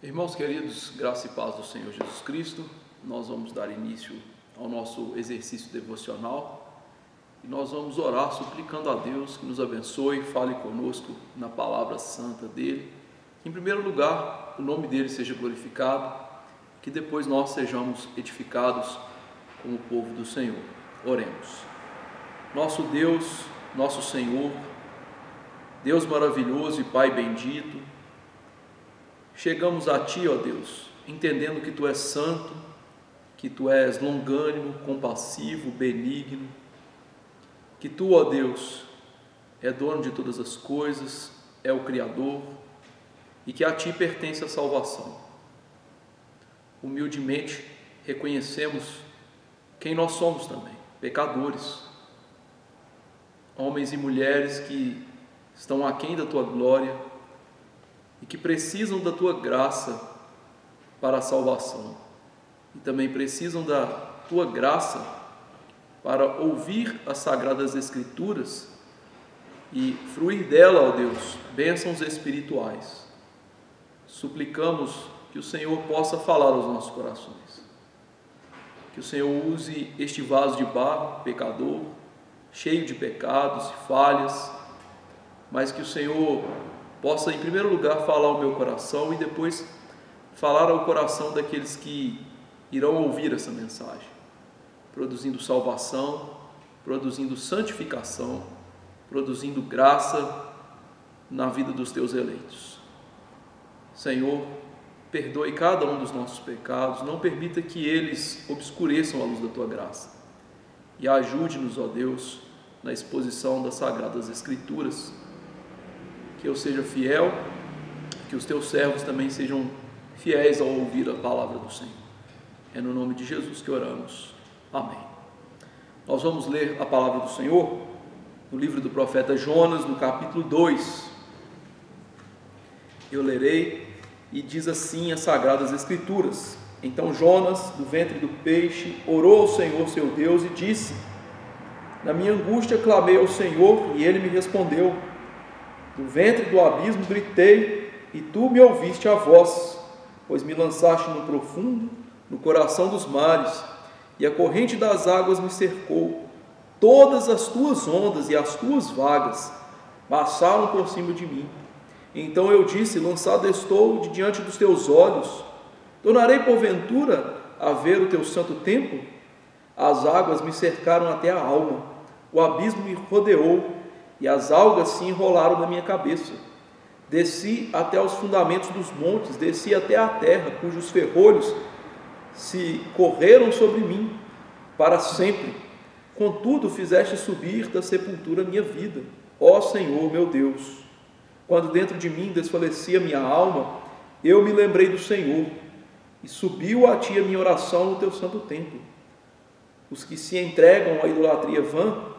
Irmãos queridos, graça e paz do Senhor Jesus Cristo, nós vamos dar início ao nosso exercício devocional e nós vamos orar suplicando a Deus que nos abençoe, fale conosco na palavra santa dele. Em primeiro lugar, o nome dele seja glorificado, que depois nós sejamos edificados como povo do Senhor. Oremos. Nosso Deus, nosso Senhor, Deus maravilhoso e Pai bendito, chegamos a Ti, ó Deus, entendendo que Tu és santo, que Tu és longânimo, compassivo, benigno, que Tu, ó Deus, é dono de todas as coisas, é o Criador e que a Ti pertence a salvação. Humildemente reconhecemos quem nós somos também, pecadores, homens e mulheres que estão aquém da Tua glória e que precisam da Tua graça para a salvação e também precisam da Tua graça para ouvir as Sagradas Escrituras e fruir dela, ó Deus, bênçãos espirituais. Suplicamos que o Senhor possa falar aos nossos corações, que o Senhor use este vaso de barro, pecador, cheio de pecados e falhas, mas que o Senhor possa, em primeiro lugar, falar ao meu coração e depois falar ao coração daqueles que irão ouvir essa mensagem, produzindo salvação, produzindo santificação, produzindo graça na vida dos Teus eleitos. Senhor, perdoe cada um dos nossos pecados, não permita que eles obscureçam a luz da Tua graça e ajude-nos, ó Deus, na exposição das Sagradas Escrituras. Que eu seja fiel, que os Teus servos também sejam fiéis ao ouvir a palavra do Senhor. É no nome de Jesus que oramos. Amém. Nós vamos ler a palavra do Senhor no livro do profeta Jonas, no capítulo 2. Eu lerei e diz assim as Sagradas Escrituras: Então Jonas, do ventre do peixe, orou ao Senhor seu Deus e disse: Na minha angústia clamei ao Senhor e Ele me respondeu. Do ventre do abismo gritei, e Tu me ouviste a voz, pois me lançaste no profundo, no coração dos mares, e a corrente das águas me cercou. Todas as Tuas ondas e as Tuas vagas passaram por cima de mim. Então eu disse: Lançado estou de diante dos Teus olhos. Tornarei porventura a ver o Teu santo templo? As águas me cercaram até a alma, o abismo me rodeou, e as algas se enrolaram na minha cabeça. Desci até os fundamentos dos montes, desci até a terra, cujos ferrolhos se correram sobre mim para sempre. Contudo, fizeste subir da sepultura a minha vida, ó Senhor meu Deus. Quando dentro de mim desfalecia minha alma, eu me lembrei do Senhor, e subiu a Ti a minha oração no Teu santo templo. Os que se entregam à idolatria vã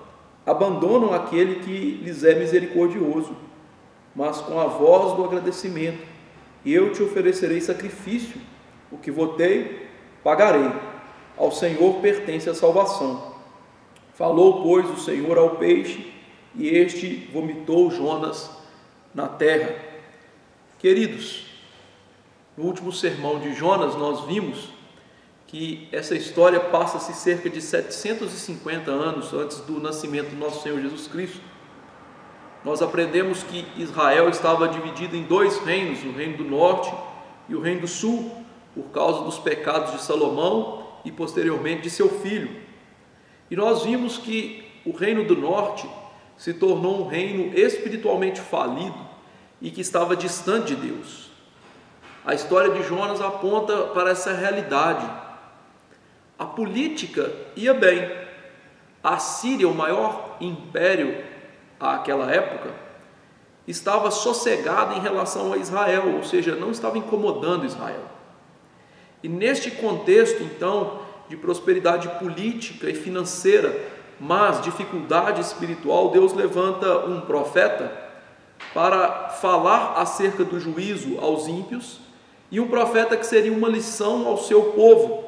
abandonam aquele que lhes é misericordioso, mas com a voz do agradecimento eu Te oferecerei sacrifício, o que votei, pagarei. Ao Senhor pertence a salvação. Falou, pois, o Senhor ao peixe, e este vomitou Jonas na terra. Queridos, no último sermão de Jonas nós vimos que essa história passa-se cerca de 750 anos antes do nascimento do nosso Senhor Jesus Cristo. Nós aprendemos que Israel estava dividido em dois reinos, o reino do norte e o reino do sul, por causa dos pecados de Salomão e posteriormente de seu filho. E nós vimos que o reino do norte se tornou um reino espiritualmente falido e que estava distante de Deus. A história de Jonas aponta para essa realidade. A política ia bem. A Síria, o maior império àquela época, estava sossegada em relação a Israel, ou seja, não estava incomodando Israel. E neste contexto, então, de prosperidade política e financeira, mas dificuldade espiritual, Deus levanta um profeta para falar acerca do juízo aos ímpios, e um profeta que seria uma lição ao seu povo.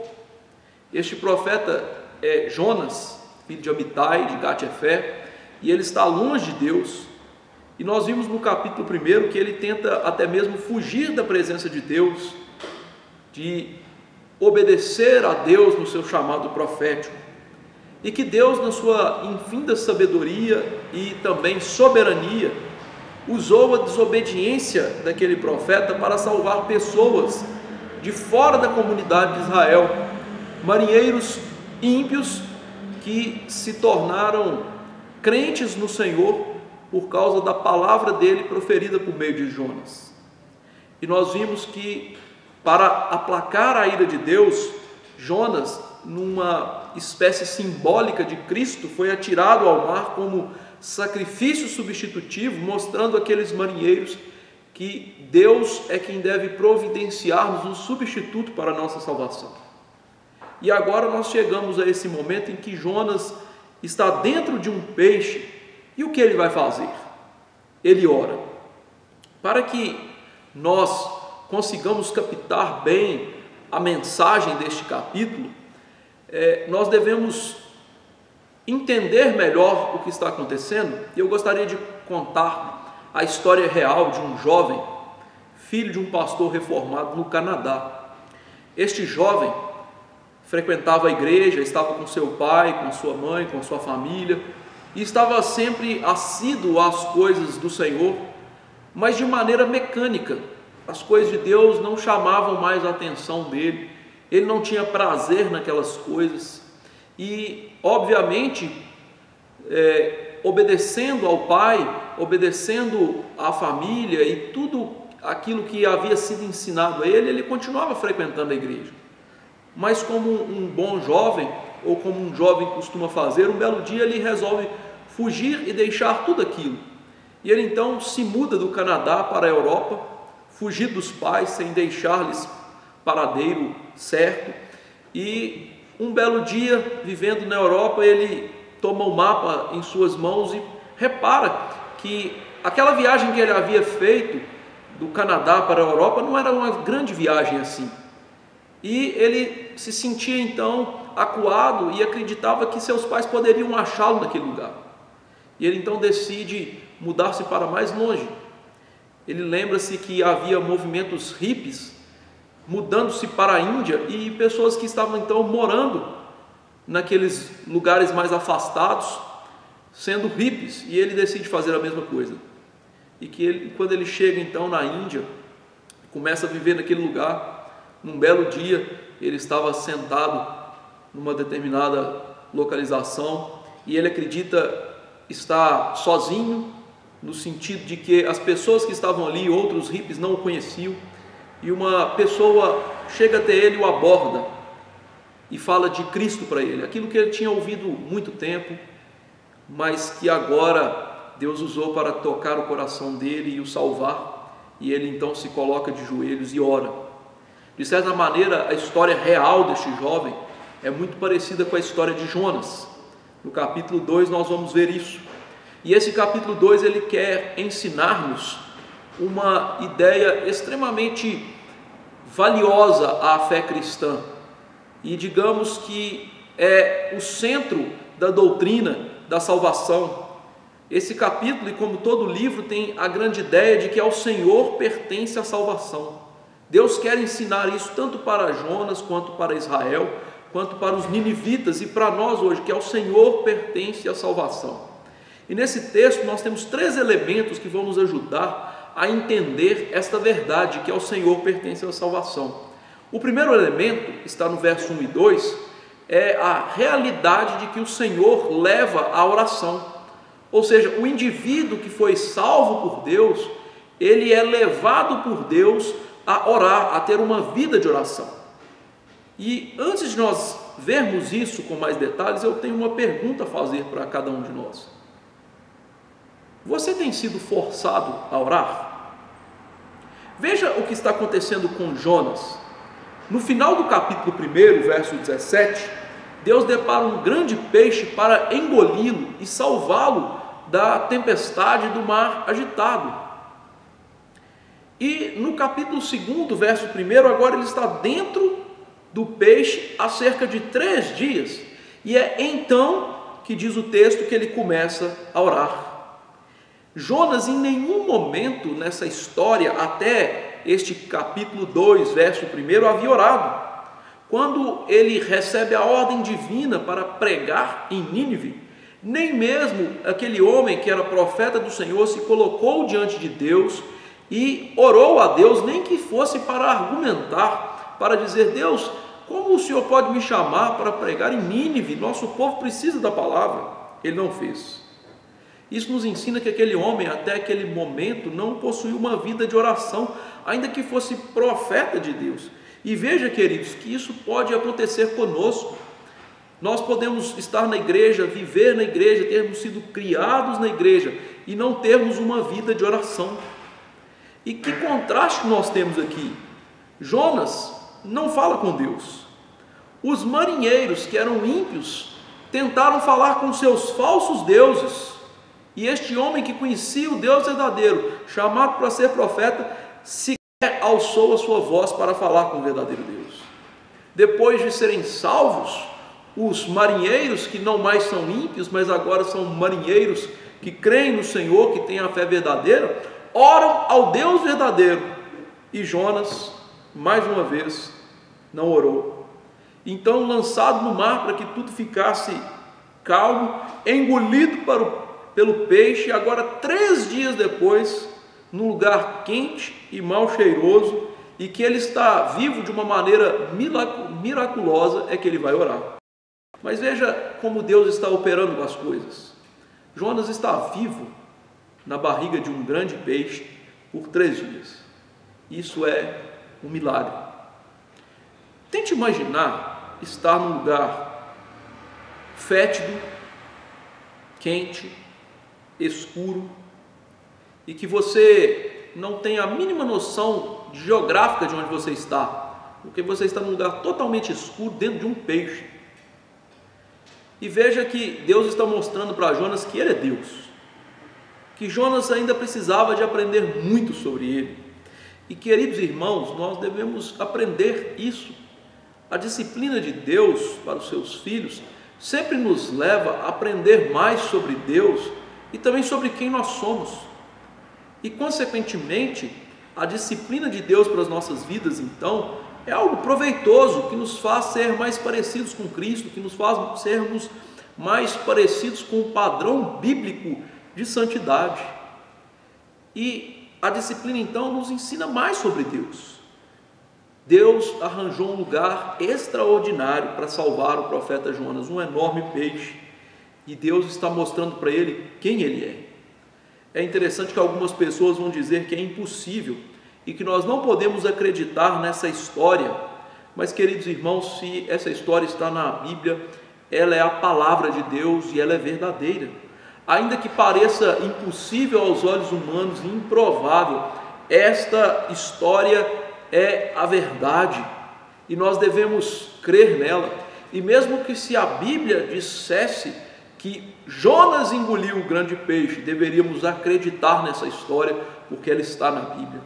Este profeta é Jonas, filho de Amitai, de Gat-Efé, e ele está longe de Deus, E nós vimos no capítulo 1 que ele tenta até mesmo fugir da presença de Deus de obedecer a Deus no seu chamado profético, e que Deus, na sua infinda sabedoria e também soberania, usou a desobediência daquele profeta para salvar pessoas de fora da comunidade de Israel, marinheiros ímpios que se tornaram crentes no Senhor por causa da palavra dele proferida por meio de Jonas. E nós vimos que, para aplacar a ira de Deus, Jonas, numa espécie simbólica de Cristo, foi atirado ao mar como sacrifício substitutivo, mostrando àqueles marinheiros que Deus é quem deve providenciar-nos um substituto para a nossa salvação. E agora nós chegamos a esse momento em que Jonas está dentro de um peixe, e o que ele vai fazer? Ele ora. Para que nós consigamos captar bem a mensagem deste capítulo, nós devemos entender melhor o que está acontecendo, e eu gostaria de contar a história real de um jovem, filho de um pastor reformado no Canadá. Este jovem frequentava a igreja, estava com seu pai, com sua mãe, com sua família, e estava sempre assíduo às coisas do Senhor, mas de maneira mecânica. As coisas de Deus não chamavam mais a atenção dele, ele não tinha prazer naquelas coisas, e obviamente, obedecendo ao pai, obedecendo à família e tudo aquilo que havia sido ensinado a ele, ele continuava frequentando a igreja. Mas como um bom jovem, ou como um jovem costuma fazer, um belo dia ele resolve fugir e deixar tudo aquilo. E ele então se muda do Canadá para a Europa, fugir dos pais sem deixar-lhes paradeiro certo, e um belo dia, vivendo na Europa, ele toma o mapa em suas mãos e repara que aquela viagem que ele havia feito do Canadá para a Europa não era uma grande viagem assim. E ele se sentia então acuado e acreditava que seus pais poderiam achá-lo naquele lugar. E ele então decide mudar-se para mais longe. Ele lembra-se que havia movimentos hippies mudando-se para a Índia, e pessoas que estavam então morando naqueles lugares mais afastados, sendo hippies, e ele decide fazer a mesma coisa. E que quando ele chega então na Índia, começa a viver naquele lugar, num belo dia, ele estava sentado numa determinada localização, e ele acredita estar sozinho, no sentido de que as pessoas que estavam ali, outros hippies, não o conheciam, e uma pessoa chega até ele e o aborda e fala de Cristo para ele, aquilo que ele tinha ouvido muito tempo, mas que agora Deus usou para tocar o coração dele e o salvar, e ele então se coloca de joelhos e ora. De certa maneira, a história real deste jovem é muito parecida com a história de Jonas. No capítulo 2 nós vamos ver isso, e esse capítulo 2 ele quer ensinar-nos uma ideia extremamente valiosa à fé cristã, e digamos que é o centro da doutrina da salvação. Esse capítulo, e como todo livro, tem a grande ideia de que ao Senhor pertence a salvação. Deus quer ensinar isso tanto para Jonas, quanto para Israel, quanto para os ninivitas e para nós hoje, que ao Senhor pertence a salvação. E nesse texto nós temos 3 elementos que vão nos ajudar a entender esta verdade, que ao Senhor pertence a salvação. O primeiro elemento, está no verso 1 e 2, é a realidade de que o Senhor leva a oração. Ou seja, o indivíduo que foi salvo por Deus, ele é levado por Deus a orar, a ter uma vida de oração. E antes de nós vermos isso com mais detalhes, eu tenho uma pergunta a fazer para cada um de nós. Você tem sido forçado a orar? Veja o que está acontecendo com Jonas. No final do capítulo 1, verso 17, Deus depara um grande peixe para engoli-lo e salvá-lo da tempestade do mar agitado. E no capítulo 2, verso 1, agora ele está dentro do peixe há cerca de 3 dias. E é então que diz o texto que ele começa a orar. Jonas, em nenhum momento nessa história, até este capítulo 2, verso 1, havia orado. Quando ele recebe a ordem divina para pregar em Nínive, nem mesmo aquele homem que era profeta do Senhor se colocou diante de Deus e orou a Deus, nem que fosse para argumentar, para dizer: Deus, como o Senhor pode me chamar para pregar em Nínive? Nosso povo precisa da palavra. Ele não fez. Isso nos ensina que aquele homem, até aquele momento, não possuía uma vida de oração, ainda que fosse profeta de Deus. E veja, queridos, que isso pode acontecer conosco. Nós podemos estar na igreja, viver na igreja, termos sido criados na igreja e não termos uma vida de oração. E que contraste nós temos aqui. Jonas não fala com Deus. Os marinheiros, que eram ímpios, tentaram falar com seus falsos deuses. E este homem que conhecia o Deus verdadeiro, chamado para ser profeta, sequer alçou a sua voz para falar com o verdadeiro Deus. Depois de serem salvos, os marinheiros, que não mais são ímpios, mas agora são marinheiros que creem no Senhor, que têm a fé verdadeira, oram ao Deus verdadeiro. E Jonas, mais uma vez, não orou. Então, lançado no mar para que tudo ficasse calmo, engolido pelo peixe, agora 3 dias depois, num lugar quente e mal cheiroso, e que ele está vivo de uma maneira miraculosa, é que ele vai orar. Mas veja como Deus está operando as coisas. Jonas está vivo na barriga de um grande peixe por 3 dias. Isso é um milagre. Tente imaginar estar num lugar fétido, quente, escuro, e que você não tem a mínima noção geográfica de onde você está, porque você está num lugar totalmente escuro, dentro de um peixe. E veja que Deus está mostrando para Jonas que ele é Deus, que Jonas ainda precisava de aprender muito sobre ele. E, queridos irmãos, nós devemos aprender isso. A disciplina de Deus para os seus filhos sempre nos leva a aprender mais sobre Deus e também sobre quem nós somos. E, consequentemente, a disciplina de Deus para as nossas vidas, então, é algo proveitoso, que nos faz ser mais parecidos com Cristo, que nos faz sermos mais parecidos com o padrão bíblico de santidade. E a disciplina, então, nos ensina mais sobre Deus. Deus arranjou um lugar extraordinário para salvar o profeta Jonas, um enorme peixe, e Deus está mostrando para ele quem ele é. É interessante que algumas pessoas vão dizer que é impossível e que nós não podemos acreditar nessa história, mas, queridos irmãos, se essa história está na Bíblia, ela é a palavra de Deus e ela é verdadeira. Ainda que pareça impossível aos olhos humanos e improvável, esta história é a verdade e nós devemos crer nela. E mesmo que se a Bíblia dissesse que Jonas engoliu o grande peixe, deveríamos acreditar nessa história, porque ela está na Bíblia.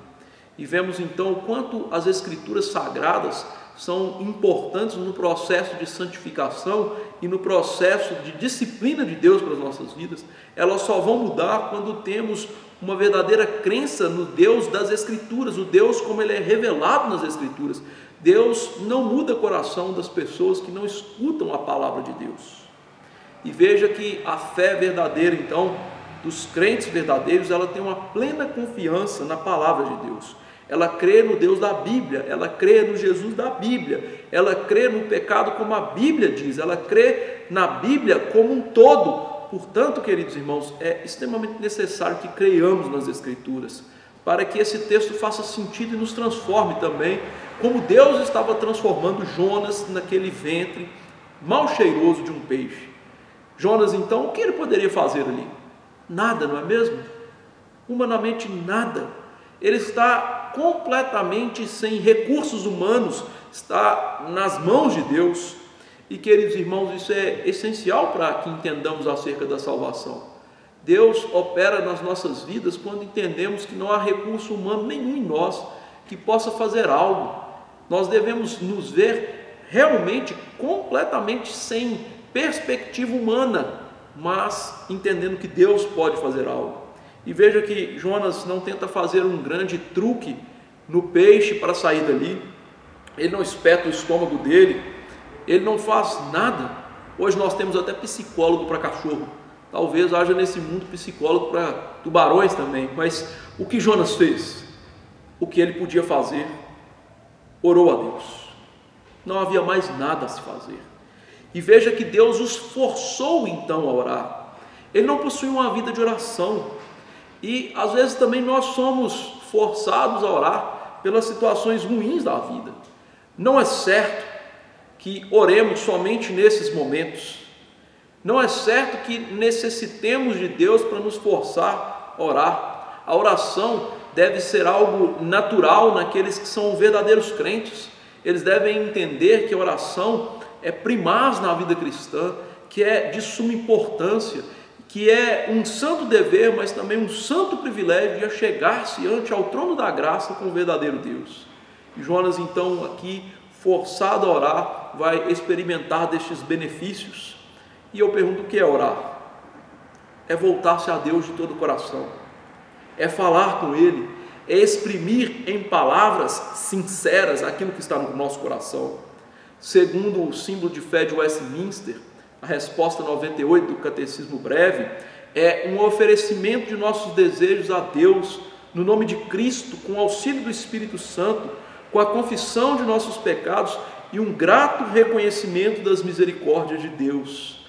E vemos então o quanto as Escrituras Sagradas são importantes no processo de santificação e no processo de disciplina de Deus para as nossas vidas. Elas só vão mudar quando temos uma verdadeira crença no Deus das Escrituras, o Deus como ele é revelado nas Escrituras. Deus não muda o coração das pessoas que não escutam a palavra de Deus. E veja que a fé verdadeira, então, dos crentes verdadeiros, ela tem uma plena confiança na palavra de Deus. Ela crê no Deus da Bíblia, ela crê no Jesus da Bíblia, ela crê no pecado como a Bíblia diz, ela crê na Bíblia como um todo. Portanto, queridos irmãos, é extremamente necessário que creiamos nas Escrituras, para que esse texto faça sentido e nos transforme também, como Deus estava transformando Jonas naquele ventre mal cheiroso de um peixe. Jonas, então, o que ele poderia fazer ali? Nada, não é mesmo? Humanamente nada. Ele está completamente sem recursos humanos, está nas mãos de Deus. E, queridos irmãos, isso é essencial para que entendamos acerca da salvação. Deus opera nas nossas vidas quando entendemos que não há recurso humano nenhum em nós que possa fazer algo. Nós devemos nos ver realmente completamente sem perspectiva humana, mas entendendo que Deus pode fazer algo. E veja que Jonas não tenta fazer um grande truque no peixe para sair dali, ele não espeta o estômago dele, ele não faz nada. Hoje nós temos até psicólogo para cachorro, talvez haja nesse mundo psicólogo para tubarões também, mas o que Jonas fez? O que ele podia fazer? Orou a Deus, não havia mais nada a se fazer. E veja que Deus os forçou então a orar. Ele não possuía uma vida de oração, e às vezes também nós somos forçados a orar pelas situações ruins da vida. Não é certo que oremos somente nesses momentos, não é certo que necessitemos de Deus para nos forçar a orar. A oração deve ser algo natural naqueles que são verdadeiros crentes. Eles devem entender que a oração é primaz na vida cristã, que é de suma importância, que é um santo dever, mas também um santo privilégio de achegar-se ante ao trono da graça com o verdadeiro Deus. E Jonas então aqui, forçado a orar, vai experimentar destes benefícios. E eu pergunto: o que é orar? É voltar-se a Deus de todo o coração, é falar com Ele, é exprimir em palavras sinceras aquilo que está no nosso coração. Segundo o símbolo de fé de Westminster, a resposta 98 do Catecismo Breve é um oferecimento de nossos desejos a Deus, no nome de Cristo, com o auxílio do Espírito Santo, com a confissão de nossos pecados e um grato reconhecimento das misericórdias de Deus.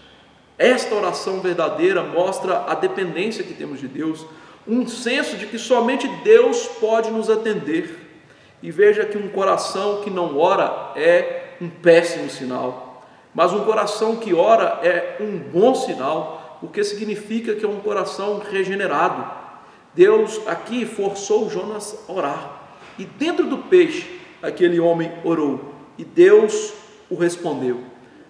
Esta oração verdadeira mostra a dependência que temos de Deus, um senso de que somente Deus pode nos atender. E veja que um coração que não ora é um péssimo sinal, mas um coração que ora é um bom sinal, porque significa que é um coração regenerado. Deus aqui forçou Jonas a orar, e dentro do peixe aquele homem orou, e Deus o respondeu.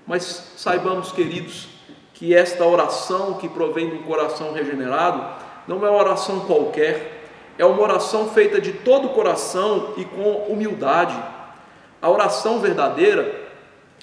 Mas saibamos, queridos, que esta oração que provém de um coração regenerado não é uma oração qualquer, é uma oração feita de todo o coração e com humildade. A oração verdadeira,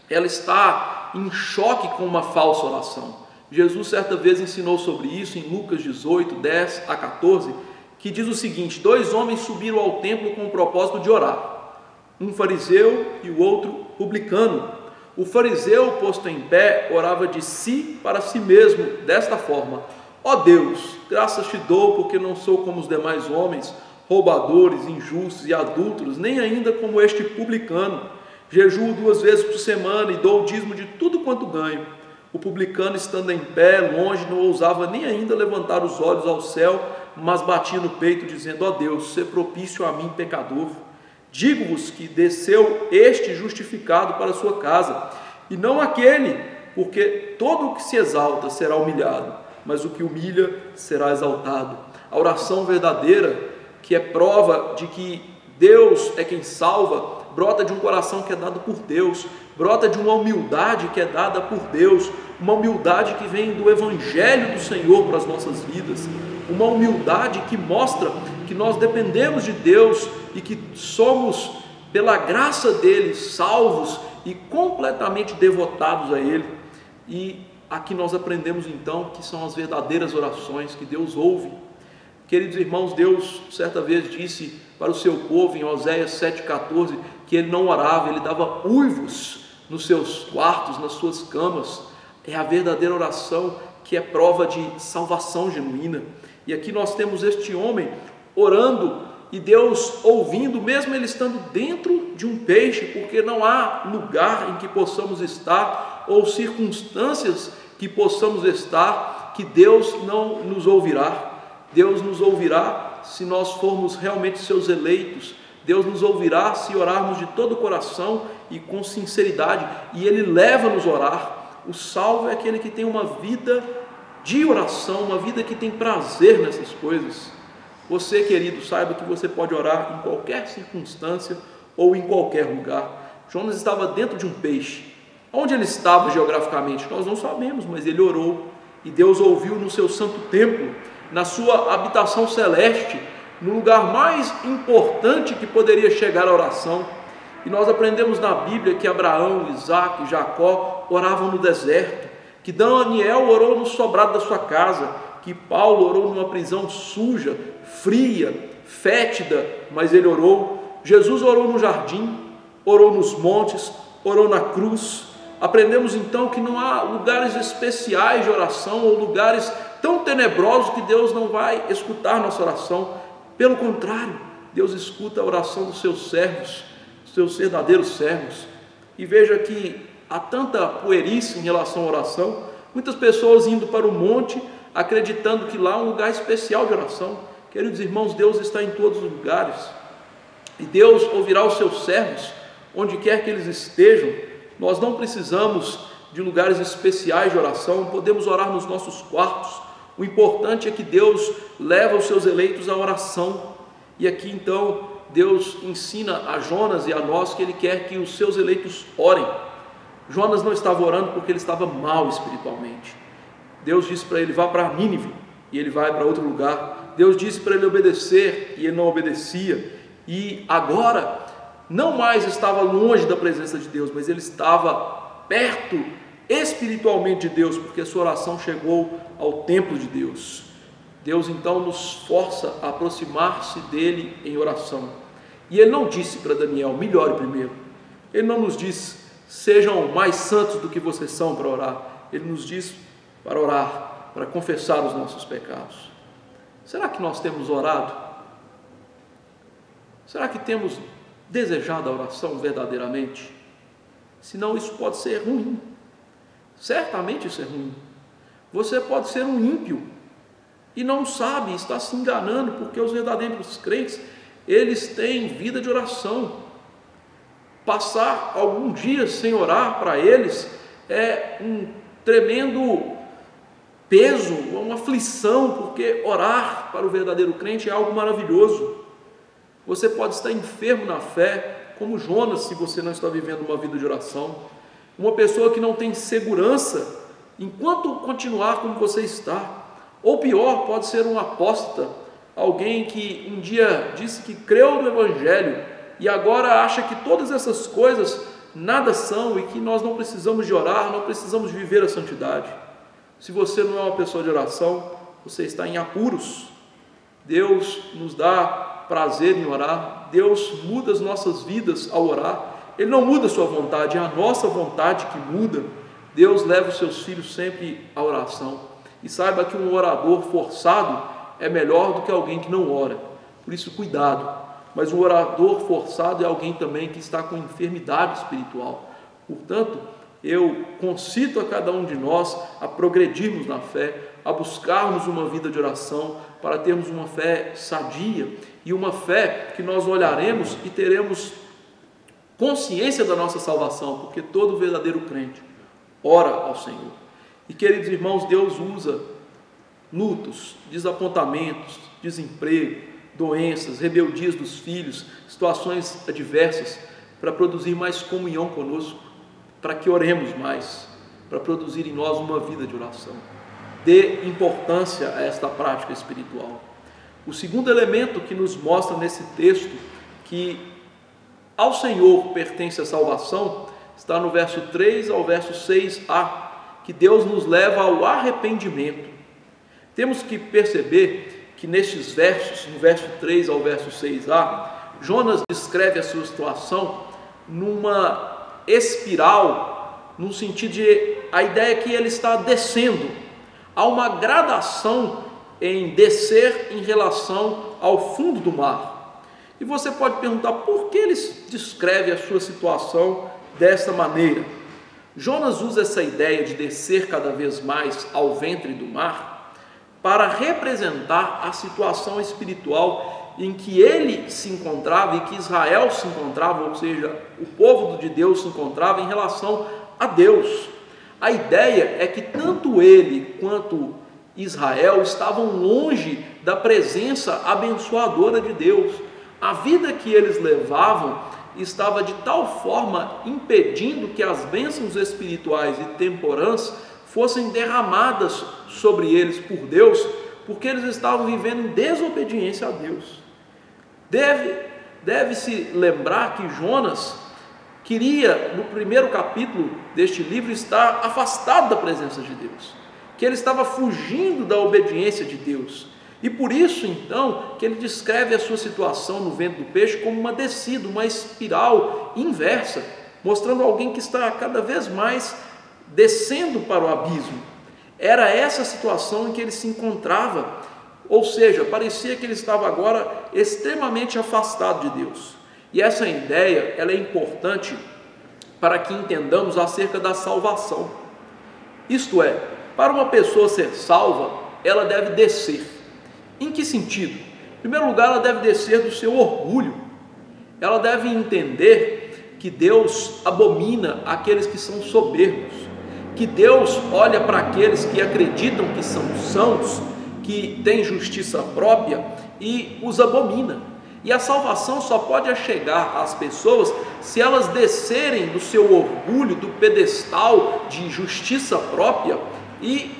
ela está em choque com uma falsa oração. Jesus certa vez ensinou sobre isso em Lucas 18, 10 a 14, que diz o seguinte: 2 homens subiram ao templo com o propósito de orar, um fariseu e o outro publicano. O fariseu, posto em pé, orava de si para si mesmo, desta forma: ó Deus, graças te dou, porque não sou como os demais homens, roubadores, injustos e adúlteros, nem ainda como este publicano. Jejuo 2 vezes por semana e dou o dízimo de tudo quanto ganho. O publicano, estando em pé, longe, não ousava nem ainda levantar os olhos ao céu, mas batia no peito, dizendo: ó Deus, sê propício a mim, pecador. Digo-vos que desceu este justificado para a sua casa, e não aquele, porque todo o que se exalta será humilhado, mas o que humilha será exaltado. A oração verdadeira, que é prova de que Deus é quem salva, brota de um coração que é dado por Deus, brota de uma humildade que é dada por Deus, uma humildade que vem do Evangelho do Senhor para as nossas vidas, uma humildade que mostra que nós dependemos de Deus e que somos, pela graça dele, salvos e completamente devotados a Ele. E aqui nós aprendemos então que são as verdadeiras orações que Deus ouve. Queridos irmãos, Deus certa vez disse para o seu povo em Oséias 7,14 que Ele não orava, Ele dava uivos nos seus quartos, nas suas camas. É a verdadeira oração que é prova de salvação genuína. E aqui nós temos este homem orando e Deus ouvindo, mesmo ele estando dentro de um peixe, porque não há lugar em que possamos estar ou circunstâncias que possamos estar que Deus não nos ouvirá. Deus nos ouvirá se nós formos realmente seus eleitos. Deus nos ouvirá se orarmos de todo o coração e com sinceridade, e Ele leva-nos a orar. O salvo é aquele que tem uma vida de oração, uma vida que tem prazer nessas coisas. Você, querido, saiba que você pode orar em qualquer circunstância ou em qualquer lugar. Jonas estava dentro de um peixe. Onde ele estava geograficamente? Nós não sabemos, mas ele orou, e Deus ouviu no seu santo templo, na sua habitação celeste, no lugar mais importante que poderia chegar a oração. E nós aprendemos na Bíblia que Abraão, Isaac e Jacó oravam no deserto, que Daniel orou no sobrado da sua casa, que Paulo orou numa prisão suja, fria, fétida, mas ele orou, Jesus orou no jardim, orou nos montes, orou na cruz. Aprendemos então que não há lugares especiais de oração ou lugares tão tenebrosos que Deus não vai escutar nossa oração. Pelo contrário, Deus escuta a oração dos seus servos, dos seus verdadeiros servos. E veja que há tanta puerice em relação à oração, muitas pessoas indo para o monte, acreditando que lá é um lugar especial de oração. Queridos irmãos, Deus está em todos os lugares, e Deus ouvirá os seus servos, onde quer que eles estejam. Nós não precisamos de lugares especiais de oração, podemos orar nos nossos quartos. O importante é que Deus leva os seus eleitos à oração. E aqui então Deus ensina a Jonas e a nós que Ele quer que os seus eleitos orem. Jonas não estava orando porque ele estava mal espiritualmente. Deus disse para ele: vá para Nínive, e ele vai para outro lugar. Deus disse para ele obedecer, e ele não obedecia. E agora não mais estava longe da presença de Deus, mas ele estava perto espiritualmente de Deus, porque a sua oração chegou ao templo de Deus. Deus então nos força a aproximar-se dele em oração. E ele não disse para Daniel: melhore primeiro. Ele não nos diz: sejam mais santos do que vocês são para orar. Ele nos diz para orar, para confessar os nossos pecados. Será que nós temos orado? Será que temos desejado a oração verdadeiramente? Senão isso pode ser ruim. Certamente isso é ruim. Você pode ser um ímpio e não sabe, está se enganando, porque os verdadeiros crentes, eles têm vida de oração. Passar algum dia sem orar para eles é um tremendo peso, uma aflição, porque orar para o verdadeiro crente é algo maravilhoso. Você pode estar enfermo na fé, como Jonas, se você não está vivendo uma vida de oração. Uma pessoa que não tem segurança enquanto continuar como você está. Ou pior, pode ser um apóstata, alguém que um dia disse que creu no Evangelho e agora acha que todas essas coisas nada são e que nós não precisamos de orar, não precisamos de viver a santidade. Se você não é uma pessoa de oração, você está em apuros. Deus nos dá prazer em orar, Deus muda as nossas vidas ao orar. Ele não muda a sua vontade, é a nossa vontade que muda. Deus leva os seus filhos sempre à oração. E saiba que um orador forçado é melhor do que alguém que não ora. Por isso, cuidado. Mas um orador forçado é alguém também que está com enfermidade espiritual. Portanto, eu concito a cada um de nós a progredirmos na fé, a buscarmos uma vida de oração, para termos uma fé sadia e uma fé que nós olharemos e teremos consciência da nossa salvação, porque todo verdadeiro crente ora ao Senhor. E queridos irmãos, Deus usa lutos, desapontamentos, desemprego, doenças, rebeldias dos filhos, situações adversas, para produzir mais comunhão conosco, para que oremos mais, para produzir em nós uma vida de oração. Dê importância a esta prática espiritual. O segundo elemento que nos mostra nesse texto que ao Senhor pertence a salvação, está no verso 3 ao verso 6a, que Deus nos leva ao arrependimento. Temos que perceber que nestes versos, no verso 3 ao verso 6a, Jonas descreve a sua situação numa espiral, no sentido de a ideia que ele está descendo. Há uma gradação em descer em relação ao fundo do mar. E você pode perguntar por que ele descreve a sua situação dessa maneira. Jonas usa essa ideia de descer cada vez mais ao ventre do mar para representar a situação espiritual em que ele se encontrava e que Israel se encontrava, ou seja, o povo de Deus se encontrava em relação a Deus. A ideia é que tanto ele quanto Israel estavam longe da presença abençoadora de Deus. A vida que eles levavam estava de tal forma impedindo que as bênçãos espirituais e temporãs fossem derramadas sobre eles por Deus, porque eles estavam vivendo em desobediência a Deus. Deve-se lembrar que Jonas queria, no primeiro capítulo deste livro, estar afastado da presença de Deus, que ele estava fugindo da obediência de Deus, E por isso, então, que ele descreve a sua situação no ventre do peixe como uma descida, uma espiral inversa, mostrando alguém que está cada vez mais descendo para o abismo. Era essa a situação em que ele se encontrava, ou seja, parecia que ele estava agora extremamente afastado de Deus. E essa ideia, ela é importante para que entendamos acerca da salvação. Isto é, para uma pessoa ser salva, ela deve descer. Em que sentido? Em primeiro lugar, ela deve descer do seu orgulho. Ela deve entender que Deus abomina aqueles que são soberbos, que Deus olha para aqueles que acreditam que são sãos, que têm justiça própria, e os abomina. E a salvação só pode chegar às pessoas se elas descerem do seu orgulho, do pedestal de justiça própria, e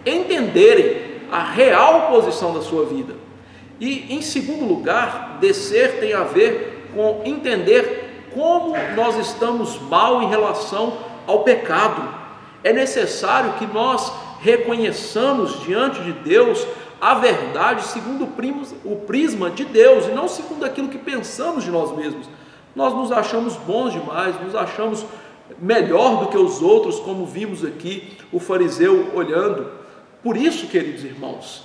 entenderem a real posição da sua vida. E em segundo lugar, descer tem a ver com entender como nós estamos mal em relação ao pecado. É necessário que nós reconheçamos diante de Deus a verdade segundo o prisma de Deus, e não segundo aquilo que pensamos de nós mesmos. Nós nos achamos bons demais, nos achamos melhor do que os outros, como vimos aqui o fariseu olhando. Por isso, queridos irmãos,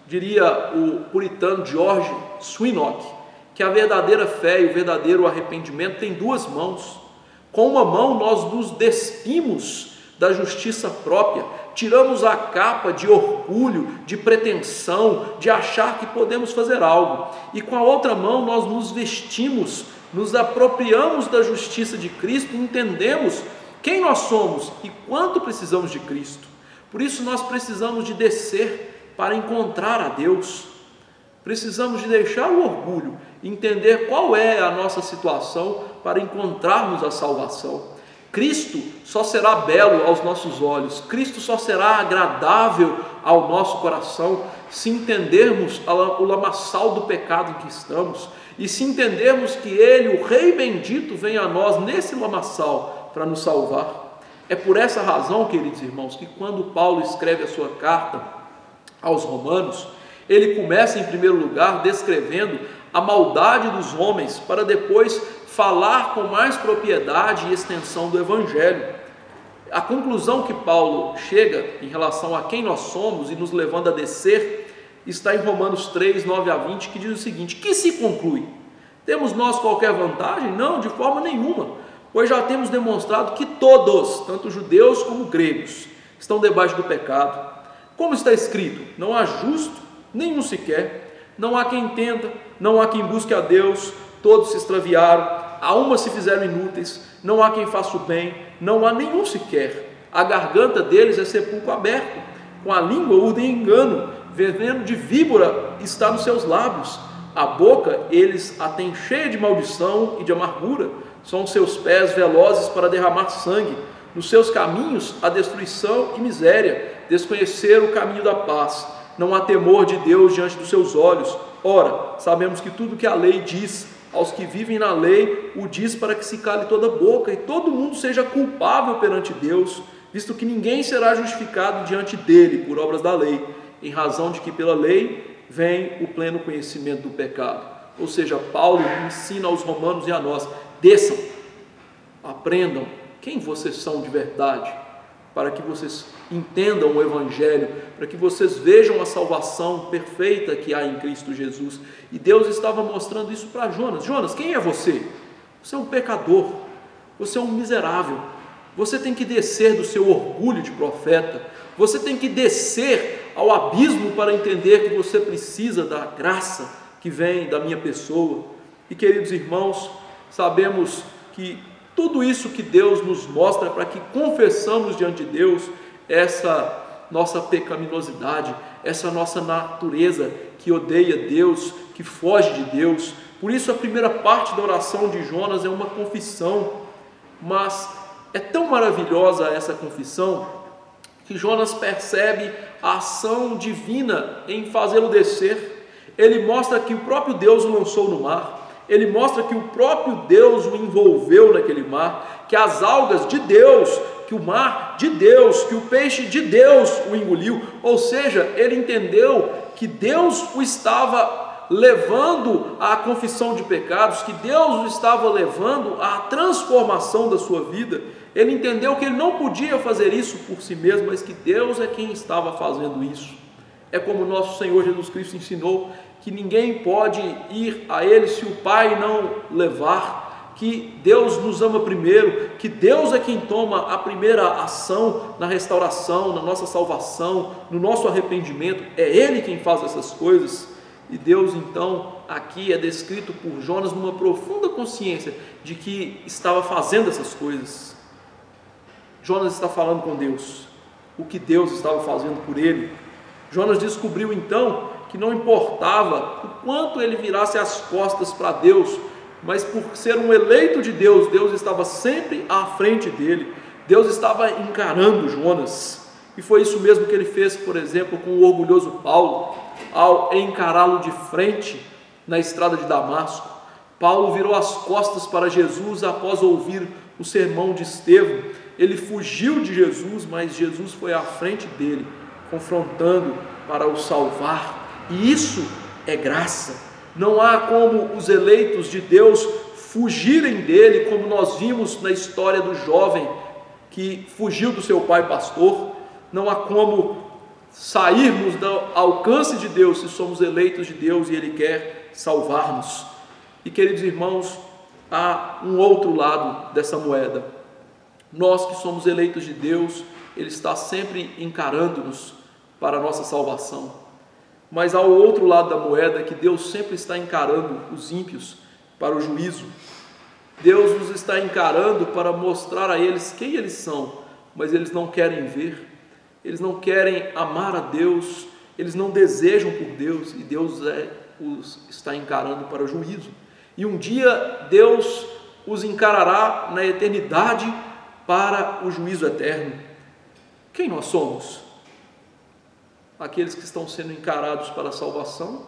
diria o puritano George Swinnock, que a verdadeira fé e o verdadeiro arrependimento têm duas mãos. Com uma mão nós nos despimos da justiça própria, tiramos a capa de orgulho, de pretensão, de achar que podemos fazer algo, e com a outra mão nós nos vestimos, nos apropriamos da justiça de Cristo e entendemos quem nós somos e quanto precisamos de Cristo. Por isso nós precisamos de descer para encontrar a Deus, precisamos de deixar o orgulho, entender qual é a nossa situação para encontrarmos a salvação. Cristo só será belo aos nossos olhos, Cristo só será agradável ao nosso coração se entendermos o lamaçal do pecado em que estamos, e se entendermos que Ele, o Rei bendito, vem a nós nesse lamaçal para nos salvar. É por essa razão, queridos irmãos, que quando Paulo escreve a sua carta aos Romanos, ele começa em primeiro lugar descrevendo a maldade dos homens, para depois falar com mais propriedade e extensão do Evangelho. A conclusão que Paulo chega em relação a quem nós somos e nos levando a descer, está em Romanos 3, 9 a 20, que diz o seguinte: que se conclui? Temos nós qualquer vantagem? Não, de forma nenhuma, pois já temos demonstrado que todos, tanto judeus como gregos, estão debaixo do pecado. Como está escrito: não há justo, nenhum sequer, não há quem entenda, não há quem busque a Deus, todos se extraviaram, a uma se fizeram inúteis, não há quem faça o bem, não há nenhum sequer. A garganta deles é sepulcro aberto, com a língua urdem engano, veneno de víbora está nos seus lábios, a boca eles a têm cheia de maldição e de amargura, são seus pés velozes para derramar sangue, nos seus caminhos há destruição e miséria, desconheceram o caminho da paz, não há temor de Deus diante dos seus olhos. Ora, sabemos que tudo que a lei diz, aos que vivem na lei, o diz para que se cale toda boca e todo mundo seja culpável perante Deus, visto que ninguém será justificado diante dele por obras da lei, em razão de que pela lei vem o pleno conhecimento do pecado. Ou seja, Paulo ensina aos romanos e a nós: desçam, aprendam quem vocês são de verdade, para que vocês entendam o Evangelho, para que vocês vejam a salvação perfeita que há em Cristo Jesus. E Deus estava mostrando isso para Jonas. Jonas, quem é você? Você é um pecador, você é um miserável, você tem que descer do seu orgulho de profeta, você tem que descer ao abismo para entender que você precisa da graça que vem da minha pessoa. E queridos irmãos, sabemos que tudo isso que Deus nos mostra para que confessamos diante de Deus essa nossa pecaminosidade, essa nossa natureza que odeia Deus, que foge de Deus. Por isso a primeira parte da oração de Jonas é uma confissão, mas é tão maravilhosa essa confissão que Jonas percebe a ação divina em fazê-lo descer. Ele mostra que o próprio Deus o lançou no mar, ele mostra que o próprio Deus o envolveu naquele mar, que as algas de Deus, que o mar de Deus, que o peixe de Deus o engoliu, ou seja, ele entendeu que Deus o estava levando à confissão de pecados, que Deus o estava levando à transformação da sua vida. Ele entendeu que ele não podia fazer isso por si mesmo, mas que Deus é quem estava fazendo isso. É como o nosso Senhor Jesus Cristo ensinou, que ninguém pode ir a Ele se o Pai não levar, que Deus nos ama primeiro, que Deus é quem toma a primeira ação na restauração, na nossa salvação, no nosso arrependimento, é Ele quem faz essas coisas. E Deus então aqui é descrito por Jonas numa profunda consciência de que estava fazendo essas coisas. Jonas está falando com Deus, o que Deus estava fazendo por ele. Jonas descobriu então que não importava o quanto ele virasse as costas para Deus, mas por ser um eleito de Deus, Deus estava sempre à frente dele, Deus estava encarando Jonas, e foi isso mesmo que ele fez, por exemplo, com o orgulhoso Paulo, ao encará-lo de frente na estrada de Damasco. Paulo virou as costas para Jesus após ouvir o sermão de Estevão, ele fugiu de Jesus, mas Jesus foi à frente dele, confrontando para o salvar, e isso é graça. Não há como os eleitos de Deus fugirem dele, como nós vimos na história do jovem que fugiu do seu pai pastor. Não há como sairmos do alcance de Deus se somos eleitos de Deus e Ele quer salvar-nos. E queridos irmãos, há um outro lado dessa moeda. Nós que somos eleitos de Deus, Ele está sempre encarando-nos para a nossa salvação. Mas há o outro lado da moeda, que Deus sempre está encarando os ímpios para o juízo. Deus nos está encarando para mostrar a eles quem eles são, mas eles não querem ver, eles não querem amar a Deus, eles não desejam por Deus, e Deus os está encarando para o juízo. E um dia Deus os encarará na eternidade para o juízo eterno. Quem nós somos? Aqueles que estão sendo encarados para a salvação,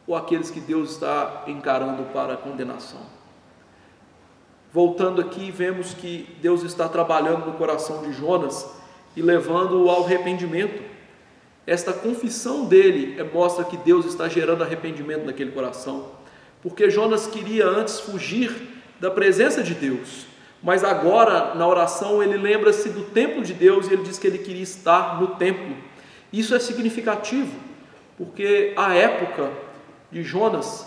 ou aqueles que Deus está encarando para a condenação? Voltando aqui, vemos que Deus está trabalhando no coração de Jonas e levando-o ao arrependimento. Esta confissão dele mostra que Deus está gerando arrependimento naquele coração, porque Jonas queria antes fugir da presença de Deus, mas agora na oração ele lembra-se do templo de Deus e ele diz que ele queria estar no templo. Isso é significativo, porque a época de Jonas,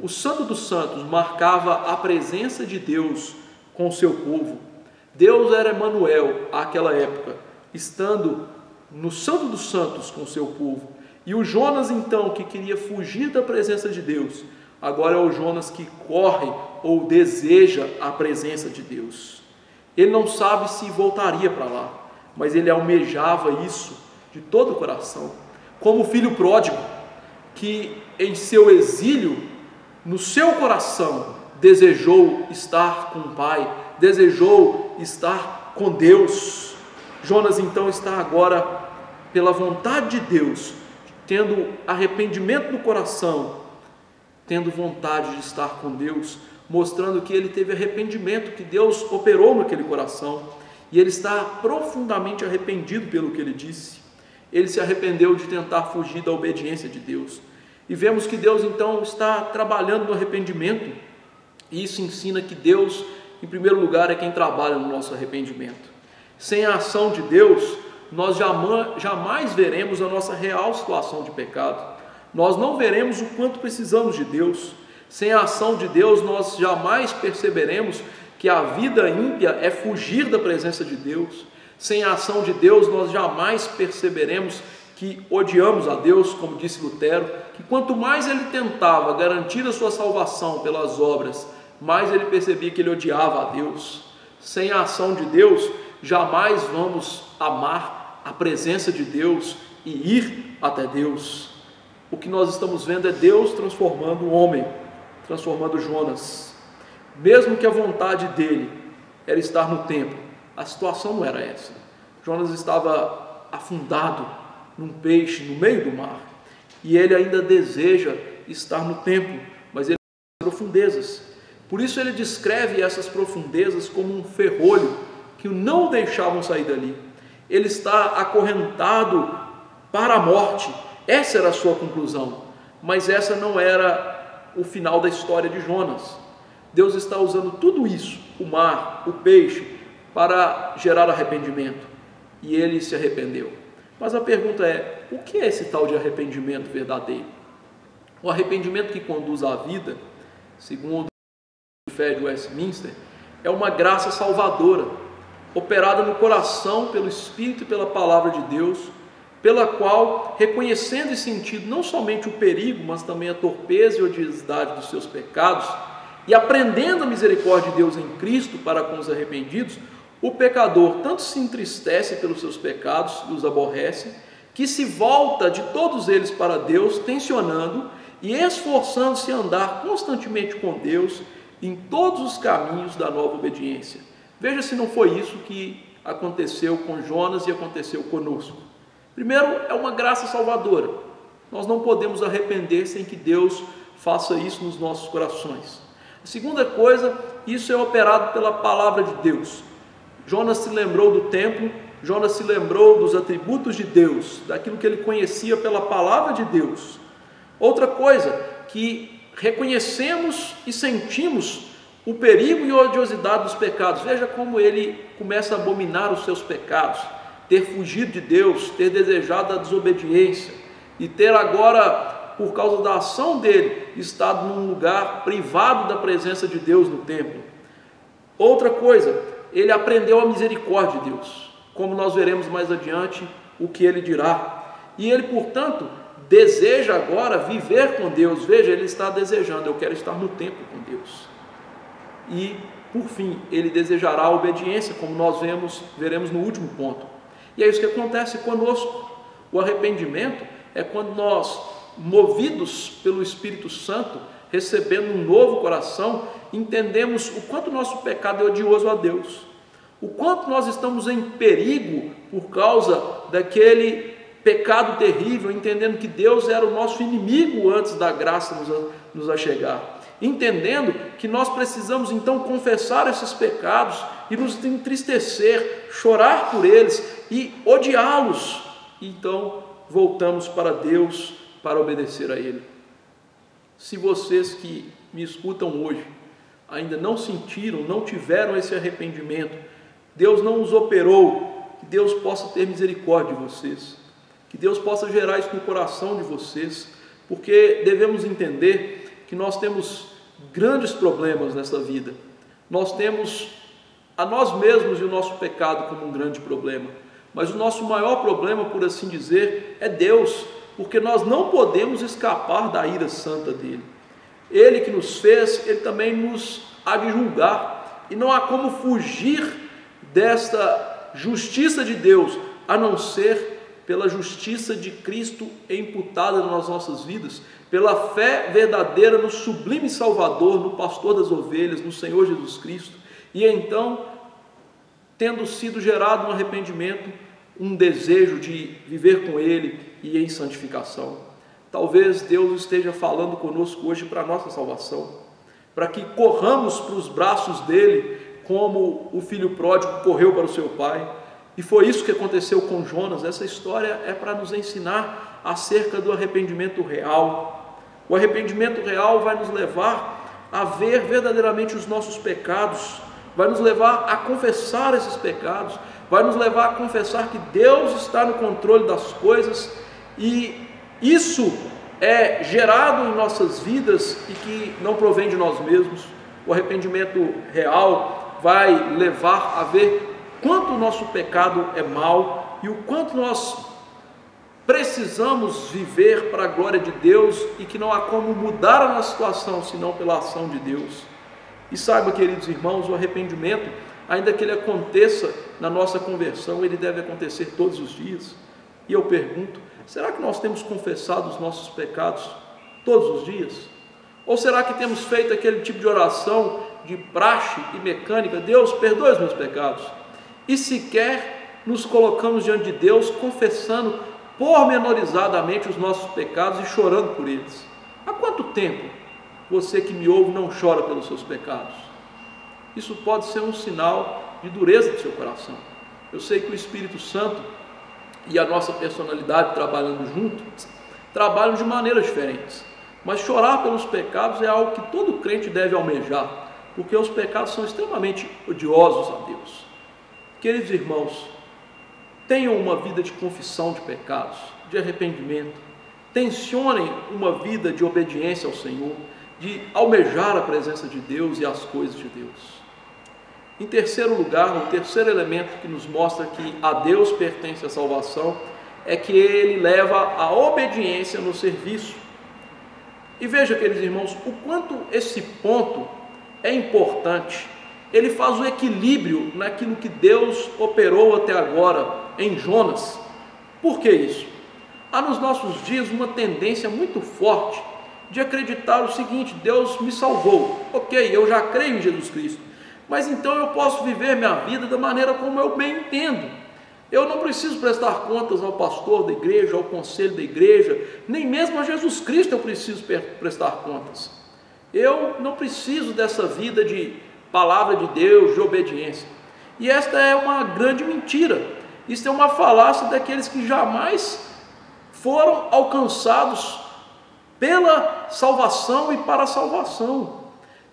o Santo dos Santos marcava a presença de Deus com o seu povo. Deus era Emanuel àquela época, estando no Santo dos Santos com o seu povo. E o Jonas então, que queria fugir da presença de Deus, agora é o Jonas que corre ou deseja a presença de Deus. Ele não sabe se voltaria para lá, mas ele almejava isso de todo o coração, como o filho pródigo, que em seu exílio, no seu coração, desejou estar com o Pai, desejou estar com Deus. Jonas então está agora, pela vontade de Deus, tendo arrependimento no coração, tendo vontade de estar com Deus, mostrando que ele teve arrependimento, que Deus operou naquele coração, e ele está profundamente arrependido pelo que ele disse. Ele se arrependeu de tentar fugir da obediência de Deus. E vemos que Deus então está trabalhando no arrependimento. E isso ensina que Deus, em primeiro lugar, é quem trabalha no nosso arrependimento. Sem a ação de Deus, nós jamais veremos a nossa real situação de pecado. Nós não veremos o quanto precisamos de Deus. Sem a ação de Deus, nós jamais perceberemos que a vida ímpia é fugir da presença de Deus. Sem a ação de Deus, nós jamais perceberemos que odiamos a Deus, como disse Lutero, que quanto mais ele tentava garantir a sua salvação pelas obras, mais ele percebia que ele odiava a Deus. Sem a ação de Deus, jamais vamos amar a presença de Deus e ir até Deus. O que nós estamos vendo é Deus transformando o homem, transformando Jonas. Mesmo que a vontade dele era estar no templo, a situação não era essa. Jonas estava afundado num peixe no meio do mar, e ele ainda deseja estar no templo, mas ele tem profundezas. Por isso ele descreve essas profundezas como um ferrolho que não o deixavam sair dali. ele está acorrentado para a morte. Essa era a sua conclusão, mas essa não era o final da história de Jonas. Deus está usando tudo isso, o mar, o peixe, para gerar arrependimento, e ele se arrependeu. Mas a pergunta é, o que é esse tal de arrependimento verdadeiro? O arrependimento que conduz à vida, segundo a fé de Westminster, é uma graça salvadora, operada no coração pelo Espírito e pela Palavra de Deus, pela qual, reconhecendo e sentindo não somente o perigo, mas também a torpeza e odiosidade dos seus pecados, e aprendendo a misericórdia de Deus em Cristo para com os arrependidos, o pecador tanto se entristece pelos seus pecados e os aborrece, que se volta de todos eles para Deus, tensionando e esforçando-se a andar constantemente com Deus em todos os caminhos da nova obediência. Veja se não foi isso que aconteceu com Jonas e aconteceu conosco. Primeiro, é uma graça salvadora. Nós não podemos arrepender sem que Deus faça isso nos nossos corações. A segunda coisa, isso é operado pela palavra de Deus. Jonas se lembrou do templo, Jonas se lembrou dos atributos de Deus, daquilo que ele conhecia pela palavra de Deus. Outra coisa, que reconhecemos e sentimos o perigo e a odiosidade dos pecados. Veja como ele começa a abominar os seus pecados, ter fugido de Deus, ter desejado a desobediência e ter agora, por causa da ação dele, estado num lugar privado da presença de Deus no templo. Outra coisa, ele aprendeu a misericórdia de Deus, como nós veremos mais adiante o que ele dirá. E ele, portanto, deseja agora viver com Deus. Veja, ele está desejando, eu quero estar no templo com Deus. E, por fim, ele desejará a obediência, como nós veremos no último ponto. E é isso que acontece conosco. O arrependimento é quando nós, movidos pelo Espírito Santo, recebendo um novo coração, entendemos o quanto o nosso pecado é odioso a Deus, o quanto nós estamos em perigo por causa daquele pecado terrível, entendendo que Deus era o nosso inimigo antes da graça nos achegar, entendendo que nós precisamos então confessar esses pecados e nos entristecer, chorar por eles e odiá-los. Então voltamos para Deus para obedecer a Ele. Se vocês que me escutam hoje ainda não sentiram, não tiveram esse arrependimento, Deus não os operou, que Deus possa ter misericórdia de vocês, que Deus possa gerar isso no coração de vocês, porque devemos entender que nós temos grandes problemas nessa vida. Nós temos a nós mesmos e o nosso pecado como um grande problema, mas o nosso maior problema, por assim dizer, é Deus, porque nós não podemos escapar da ira santa dele. Ele que nos fez, ele também nos há de julgar, e não há como fugir desta justiça de Deus, a não ser pela justiça de Cristo imputada nas nossas vidas, pela fé verdadeira no sublime Salvador, no pastor das ovelhas, no Senhor Jesus Cristo. E então, tendo sido gerado um arrependimento, um desejo de viver com Ele e em santificação. Talvez Deus esteja falando conosco hoje para a nossa salvação, para que corramos para os braços dele, como o filho pródigo correu para o seu pai. E foi isso que aconteceu com Jonas. Essa história é para nos ensinar acerca do arrependimento real. O arrependimento real vai nos levar a ver verdadeiramente os nossos pecados, vai nos levar a confessar esses pecados, vai nos levar a confessar que Deus está no controle das coisas, e isso é gerado em nossas vidas e que não provém de nós mesmos. O arrependimento real vai levar a ver quanto o nosso pecado é mau e o quanto nós precisamos viver para a glória de Deus e que não há como mudar a nossa situação senão pela ação de Deus. E saiba, queridos irmãos, o arrependimento, ainda que ele aconteça na nossa conversão, ele deve acontecer todos os dias. E eu pergunto, será que nós temos confessado os nossos pecados todos os dias? Ou será que temos feito aquele tipo de oração de praxe e mecânica, Deus, perdoe os meus pecados, e sequer nos colocamos diante de Deus confessando pormenorizadamente os nossos pecados e chorando por eles? Há quanto tempo você que me ouve não chora pelos seus pecados? Isso pode ser um sinal de dureza do seu coração. Eu sei que o Espírito Santo e a nossa personalidade trabalhando juntos, trabalham de maneiras diferentes. Mas chorar pelos pecados é algo que todo crente deve almejar, porque os pecados são extremamente odiosos a Deus. Queridos irmãos, tenham uma vida de confissão de pecados, de arrependimento. Tensionem uma vida de obediência ao Senhor, de almejar a presença de Deus e as coisas de Deus. Em terceiro lugar, o terceiro elemento que nos mostra que a Deus pertence a salvação é que Ele leva a obediência no serviço. E veja, queridos irmãos, o quanto esse ponto é importante. Ele faz o equilíbrio naquilo que Deus operou até agora em Jonas. Por que isso? Há nos nossos dias uma tendência muito forte de acreditar o seguinte: Deus me salvou, ok, eu já creio em Jesus Cristo, mas então eu posso viver minha vida da maneira como eu bem entendo. Eu não preciso prestar contas ao pastor da igreja, ao conselho da igreja, nem mesmo a Jesus Cristo eu preciso prestar contas. Eu não preciso dessa vida de palavra de Deus, de obediência. E esta é uma grande mentira. Isso é uma falácia daqueles que jamais foram alcançados pela salvação e para a salvação.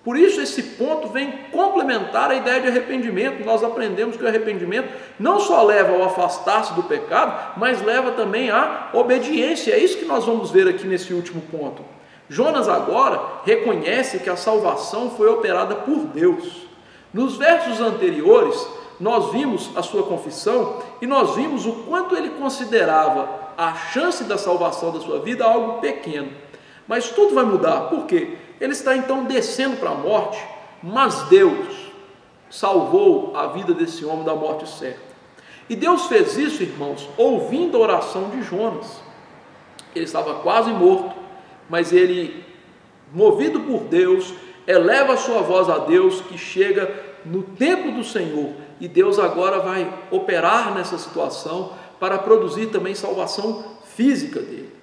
Por isso esse ponto vem complementar a ideia de arrependimento. Nós aprendemos que o arrependimento não só leva ao afastar-se do pecado, mas leva também à obediência. É isso que nós vamos ver aqui nesse último ponto. Jonas agora reconhece que a salvação foi operada por Deus. Nos versos anteriores, nós vimos a sua confissão e nós vimos o quanto ele considerava a chance da salvação da sua vida algo pequeno. Mas tudo vai mudar. Por quê? Ele está então descendo para a morte, mas Deus salvou a vida desse homem da morte certa. E Deus fez isso, irmãos, ouvindo a oração de Jonas. Ele estava quase morto, mas ele, movido por Deus, eleva a sua voz a Deus, que chega no templo do Senhor, e Deus agora vai operar nessa situação para produzir também salvação física dele.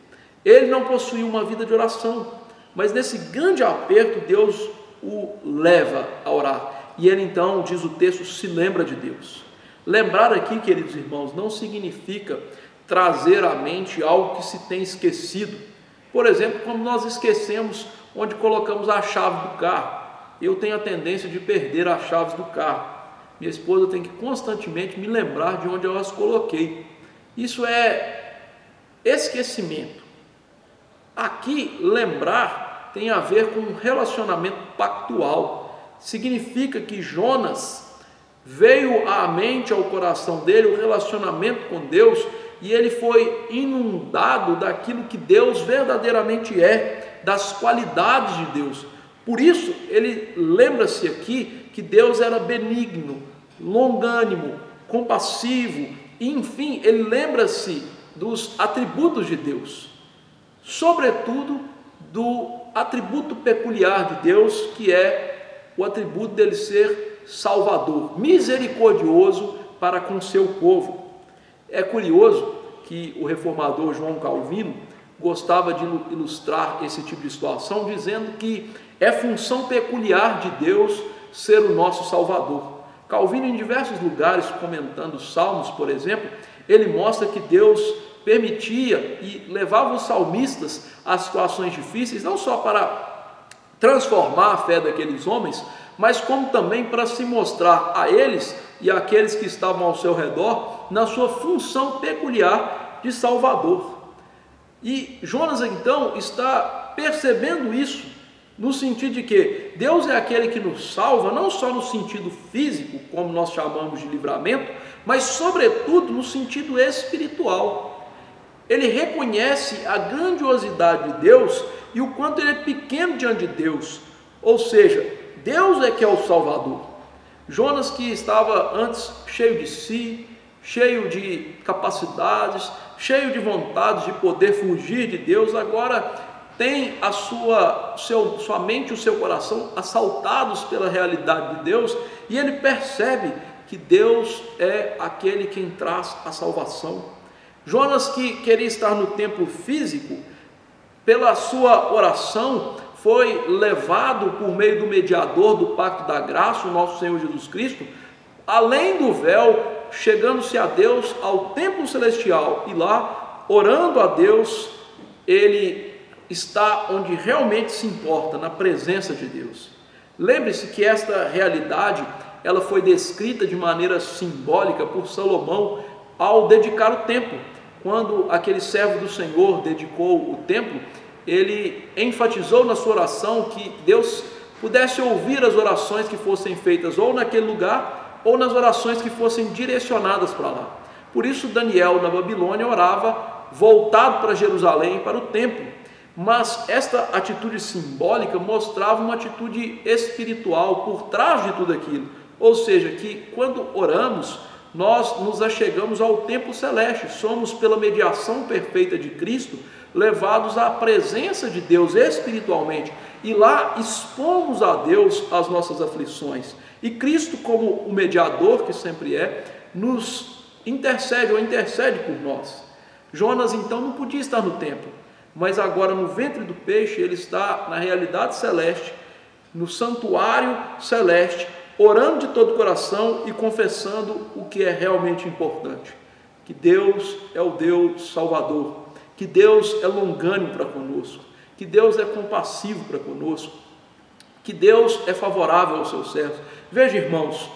Ele não possuía uma vida de oração, mas nesse grande aperto Deus o leva a orar, e ele então, diz o texto, se lembra de Deus. Lembrar aqui, queridos irmãos, não significa trazer à mente algo que se tem esquecido. Por exemplo, quando nós esquecemos onde colocamos a chave do carro, eu tenho a tendência de perder as chaves do carro. Minha esposa tem que constantemente me lembrar de onde eu as coloquei. Isso é esquecimento. Aqui, lembrar tem a ver com um relacionamento pactual. Significa que Jonas veio à mente, ao coração dele, o relacionamento com Deus, e ele foi inundado daquilo que Deus verdadeiramente é, das qualidades de Deus. Por isso, ele lembra-se aqui que Deus era benigno, longânimo, compassivo, e enfim, ele lembra-se dos atributos de Deus, sobretudo do atributo peculiar de Deus, que é o atributo dele ser salvador, misericordioso para com seu povo. É curioso que o reformador João Calvino gostava de ilustrar esse tipo de situação, dizendo que é função peculiar de Deus ser o nosso Salvador. Calvino, em diversos lugares, comentando os Salmos, por exemplo, ele mostra que Deus permitia e levava os salmistas a situações difíceis, não só para transformar a fé daqueles homens, mas como também para se mostrar a eles e àqueles que estavam ao seu redor na sua função peculiar de Salvador. E Jonas então está percebendo isso, no sentido de que Deus é aquele que nos salva, não só no sentido físico, como nós chamamos de livramento, mas sobretudo no sentido espiritual. Ele reconhece a grandiosidade de Deus e o quanto ele é pequeno diante de Deus, ou seja, Deus é que é o Salvador. Jonas, que estava antes cheio de si, cheio de capacidades, cheio de vontade de poder fugir de Deus, agora tem a sua mente e o seu coração assaltados pela realidade de Deus, e ele percebe que Deus é aquele quem traz a salvação. Jonas, que queria estar no templo físico, pela sua oração, foi levado por meio do mediador do pacto da graça, o nosso Senhor Jesus Cristo, além do véu, chegando-se a Deus, ao templo celestial, e lá, orando a Deus, ele está onde realmente se importa, na presença de Deus. Lembre-se que esta realidade, ela foi descrita de maneira simbólica por Salomão ao dedicar o templo. Quando aquele servo do Senhor dedicou o templo, ele enfatizou na sua oração que Deus pudesse ouvir as orações que fossem feitas ou naquele lugar, ou nas orações que fossem direcionadas para lá. Por isso Daniel na Babilônia orava voltado para Jerusalém, para o templo. Mas esta atitude simbólica mostrava uma atitude espiritual por trás de tudo aquilo. Ou seja, que quando oramos, nós nos achegamos ao templo celeste, somos pela mediação perfeita de Cristo, levados à presença de Deus espiritualmente, e lá expomos a Deus as nossas aflições, e Cristo, como o mediador que sempre é, nos intercede ou intercede por nós. Jonas então não podia estar no templo, mas agora no ventre do peixe ele está na realidade celeste, no santuário celeste, orando de todo o coração e confessando o que é realmente importante, que Deus é o Deus Salvador, que Deus é longânimo para conosco, que Deus é compassivo para conosco, que Deus é favorável aos seus servos. Veja, irmãos,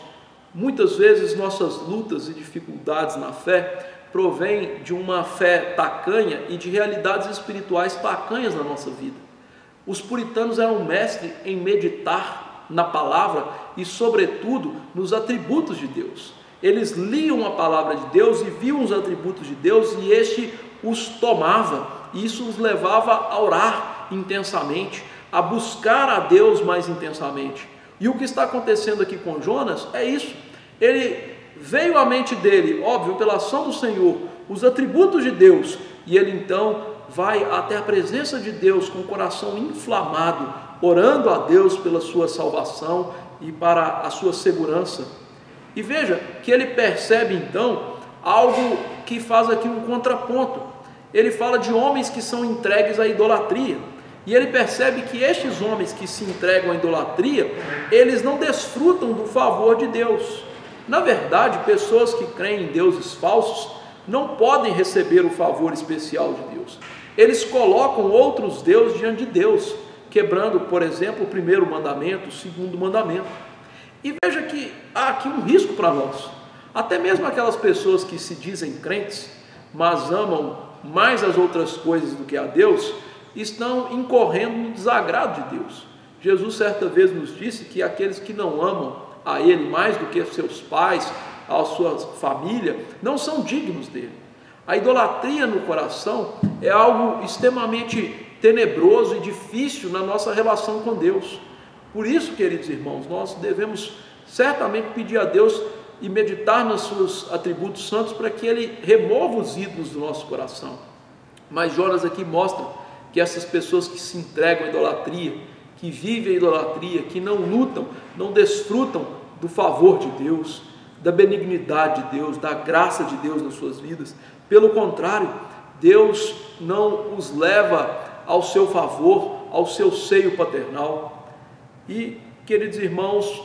muitas vezes nossas lutas e dificuldades na fé provém de uma fé tacanha e de realidades espirituais tacanhas na nossa vida. Os puritanos eram mestres em meditar na palavra e, sobretudo, nos atributos de Deus. Eles liam a palavra de Deus e viam os atributos de Deus, e este os tomava, e isso os levava a orar intensamente, a buscar a Deus mais intensamente. E o que está acontecendo aqui com Jonas é isso. Ele veio à mente dele, óbvio, pela ação do Senhor, os atributos de Deus, e ele então vai até a presença de Deus com o coração inflamado, orando a Deus pela sua salvação e para a sua segurança. E veja que ele percebe então algo que faz aqui um contraponto. Ele fala de homens que são entregues à idolatria, e ele percebe que estes homens que se entregam à idolatria, eles não desfrutam do favor de Deus. Na verdade, pessoas que creem em deuses falsos não podem receber o favor especial de Deus. Eles colocam outros deuses diante de Deus, quebrando, por exemplo, o primeiro mandamento, o segundo mandamento. E veja que há aqui um risco para nós. Até mesmo aquelas pessoas que se dizem crentes, mas amam mais as outras coisas do que a Deus, estão incorrendo no desagrado de Deus. Jesus certa vez nos disse que aqueles que não amam a Ele mais do que seus pais, a sua família, não são dignos dele. A idolatria no coração é algo extremamente tenebroso e difícil na nossa relação com Deus. Por isso, queridos irmãos, nós devemos certamente pedir a Deus e meditar nos seus atributos santos para que Ele remova os ídolos do nosso coração. Mas Jonas aqui mostra que essas pessoas que se entregam à idolatria, que vivem a idolatria, que não lutam, não desfrutam do favor de Deus, da benignidade de Deus, da graça de Deus nas suas vidas. Pelo contrário, Deus não os leva ao seu favor, ao seu seio paternal. E, queridos irmãos,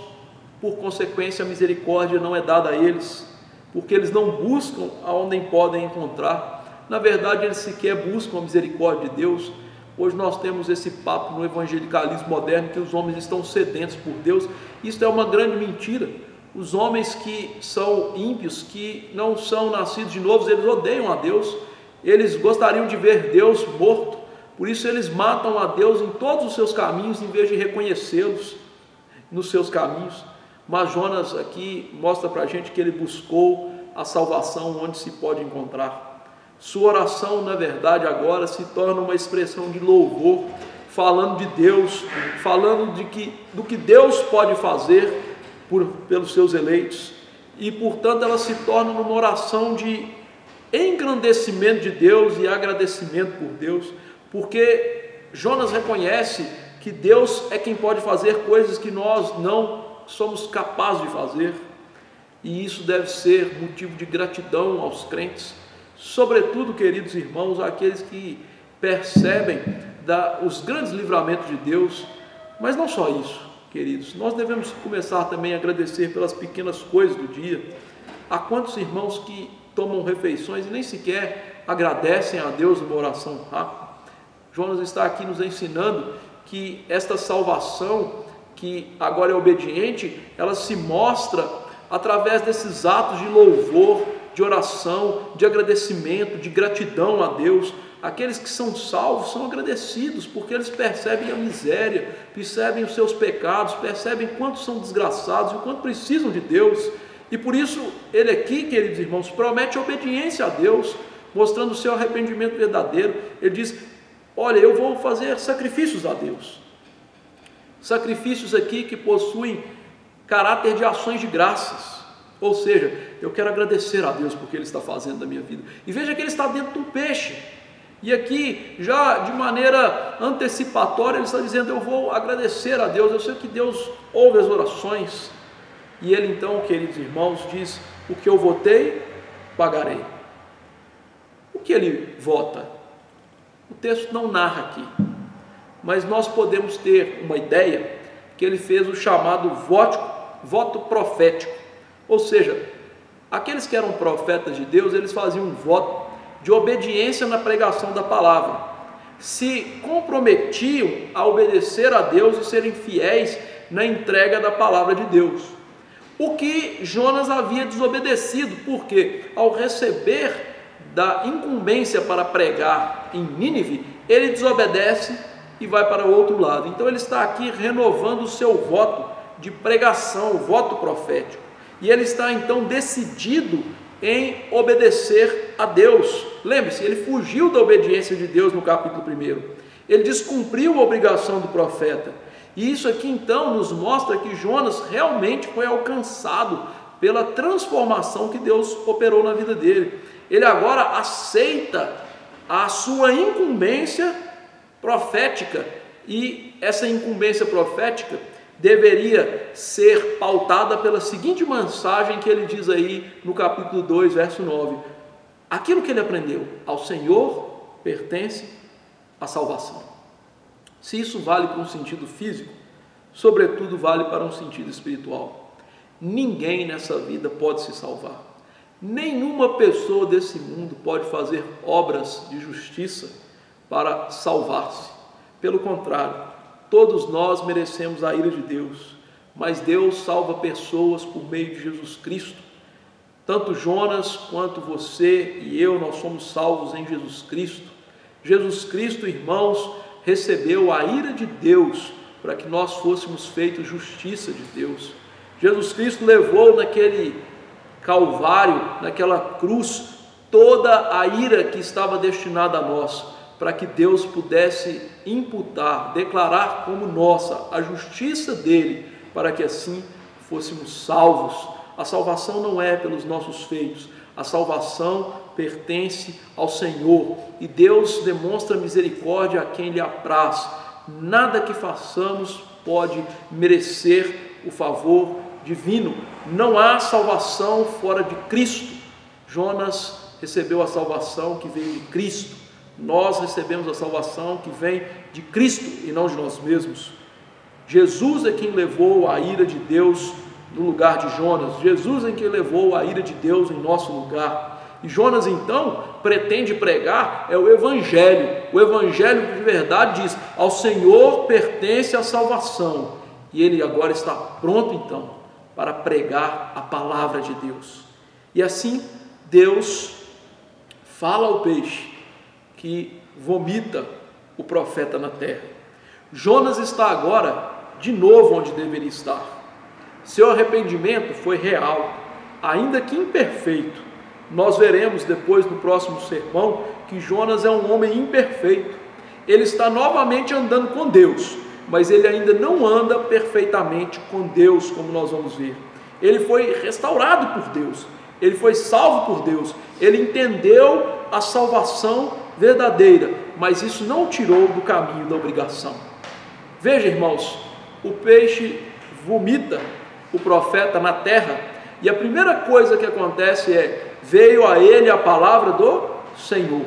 por consequência, a misericórdia não é dada a eles, porque eles não buscam aonde podem encontrar. Na verdade, eles sequer buscam a misericórdia de Deus. Hoje nós temos esse papo no evangelicalismo moderno que os homens estão sedentos por Deus. Isso é uma grande mentira. Os homens que são ímpios, que não são nascidos de novo, eles odeiam a Deus, eles gostariam de ver Deus morto, por isso eles matam a Deus em todos os seus caminhos, em vez de reconhecê-los nos seus caminhos. Mas Jonas aqui mostra para a gente que ele buscou a salvação onde se pode encontrar. Sua oração, na verdade, agora se torna uma expressão de louvor, falando de Deus, falando do que Deus pode fazer pelos seus eleitos, e portanto ela se torna uma oração de engrandecimento de Deus e agradecimento por Deus, porque Jonas reconhece que Deus é quem pode fazer coisas que nós não somos capazes de fazer, e isso deve ser motivo de gratidão aos crentes, sobretudo, queridos irmãos, aqueles que percebem os grandes livramentos de Deus. Mas não só isso, queridos, nós devemos começar também a agradecer pelas pequenas coisas do dia. Há quantos irmãos que tomam refeições e nem sequer agradecem a Deus numa oração rápida? Jonas está aqui nos ensinando que esta salvação, que agora é obediente, ela se mostra através desses atos de louvor, de oração, de agradecimento, de gratidão a Deus. Aqueles que são salvos são agradecidos, porque eles percebem a miséria, percebem os seus pecados, percebem quanto são desgraçados e o quanto precisam de Deus. E por isso, ele aqui, queridos irmãos, promete obediência a Deus, mostrando o seu arrependimento verdadeiro. Ele diz: olha, eu vou fazer sacrifícios a Deus. Sacrifícios aqui que possuem caráter de ações de graças. Ou seja, eu quero agradecer a Deus por que Ele está fazendo da minha vida. E veja que Ele está dentro de um peixe. E aqui, já de maneira antecipatória, Ele está dizendo: eu vou agradecer a Deus. Eu sei que Deus ouve as orações. E Ele então, queridos irmãos, diz: o que eu votei, pagarei. O que Ele vota? O texto não narra aqui, mas nós podemos ter uma ideia que Ele fez o chamado voto profético. Ou seja, aqueles que eram profetas de Deus, eles faziam um voto de obediência na pregação da palavra, se comprometiam a obedecer a Deus e serem fiéis na entrega da palavra de Deus. O que Jonas havia desobedecido, porque ao receber da incumbência para pregar em Nínive, ele desobedece e vai para o outro lado. Então ele está aqui renovando o seu voto de pregação, o voto profético. E ele está então decidido em obedecer a Deus. Lembre-se, ele fugiu da obediência de Deus no capítulo 1. Ele descumpriu a obrigação do profeta. E isso aqui então nos mostra que Jonas realmente foi alcançado pela transformação que Deus operou na vida dele. Ele agora aceita a sua incumbência profética, e essa incumbência profética deveria ser pautada pela seguinte mensagem que ele diz aí no capítulo 2, verso 9: aquilo que ele aprendeu, ao Senhor pertence a salvação. Se isso vale para um sentido físico, sobretudo vale para um sentido espiritual. Ninguém nessa vida pode se salvar. Nenhuma pessoa desse mundo pode fazer obras de justiça para salvar-se. Pelo contrário, todos nós merecemos a ira de Deus, mas Deus salva pessoas por meio de Jesus Cristo. Tanto Jonas quanto você e eu, nós somos salvos em Jesus Cristo. Jesus Cristo, irmãos, recebeu a ira de Deus para que nós fôssemos feitos justiça de Deus. Jesus Cristo levou naquele Calvário, naquela cruz, toda a ira que estava destinada a nós, para que Deus pudesse imputar, declarar como nossa a justiça dele, para que assim fôssemos salvos. A salvação não é pelos nossos feitos, a salvação pertence ao Senhor, e Deus demonstra misericórdia a quem lhe apraz. Nada que façamos pode merecer o favor divino. Não há salvação fora de Cristo. Jonas recebeu a salvação que veio de Cristo. Nós recebemos a salvação que vem de Cristo e não de nós mesmos. Jesus é quem levou a ira de Deus no lugar de Jonas. Jesus é quem levou a ira de Deus em nosso lugar. E Jonas então pretende pregar o Evangelho. O Evangelho de verdade diz: ao Senhor pertence a salvação. E ele agora está pronto então para pregar a palavra de Deus. E assim Deus fala ao peixe que vomita o profeta na terra. Jonas está agora de novo onde deveria estar. Seu arrependimento foi real, ainda que imperfeito. Nós veremos depois no próximo sermão que Jonas é um homem imperfeito. Ele está novamente andando com Deus, mas ele ainda não anda perfeitamente com Deus, como nós vamos ver. Ele foi restaurado por Deus, ele foi salvo por Deus, ele entendeu a salvação verdadeira, mas isso não o tirou do caminho da obrigação. Veja, irmãos, o peixe vomita o profeta na terra, e a primeira coisa que acontece é: veio a ele a palavra do Senhor,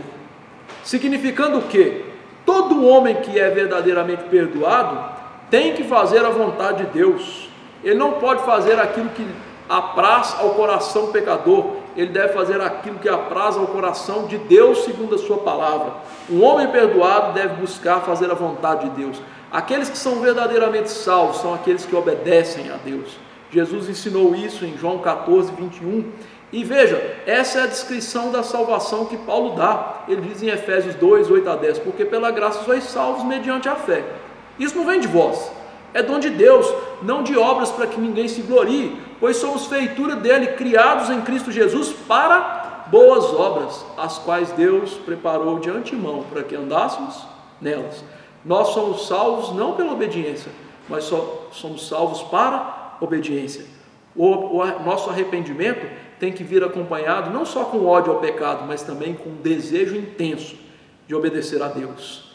significando o quê? Todo homem que é verdadeiramente perdoado tem que fazer a vontade de Deus. Ele não pode fazer aquilo que apraz ao coração pecador, ele deve fazer aquilo que apraz ao coração de Deus segundo a sua palavra. Um homem perdoado deve buscar fazer a vontade de Deus. Aqueles que são verdadeiramente salvos são aqueles que obedecem a Deus. Jesus ensinou isso em João 14, 21. E veja, essa é a descrição da salvação que Paulo dá. Ele diz em Efésios 2, 8 a 10, porque pela graça sois salvos mediante a fé. Isso não vem de vós, é dom de Deus, não de obras para que ninguém se glorie, pois somos feitura dele, criados em Cristo Jesus para boas obras, as quais Deus preparou de antemão para que andássemos nelas. Nós somos salvos não pela obediência, mas somos salvos para obediência. O nosso arrependimento tem que vir acompanhado não só com ódio ao pecado, mas também com um desejo intenso de obedecer a Deus.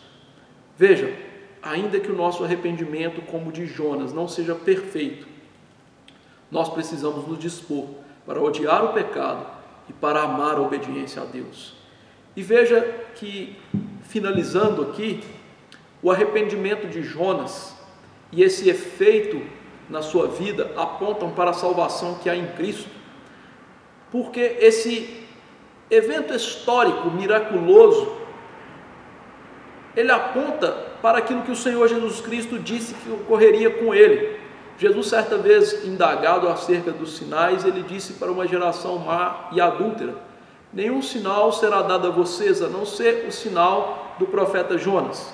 Veja, ainda que o nosso arrependimento, como o de Jonas, não seja perfeito, nós precisamos nos dispor para odiar o pecado e para amar a obediência a Deus. E veja que, finalizando aqui, o arrependimento de Jonas e esse efeito na sua vida apontam para a salvação que há em Cristo, porque esse evento histórico, miraculoso, ele aponta para aquilo que o Senhor Jesus Cristo disse que ocorreria com ele. Jesus, certa vez indagado acerca dos sinais, ele disse para uma geração má e adúltera: nenhum sinal será dado a vocês, a não ser o sinal do profeta Jonas.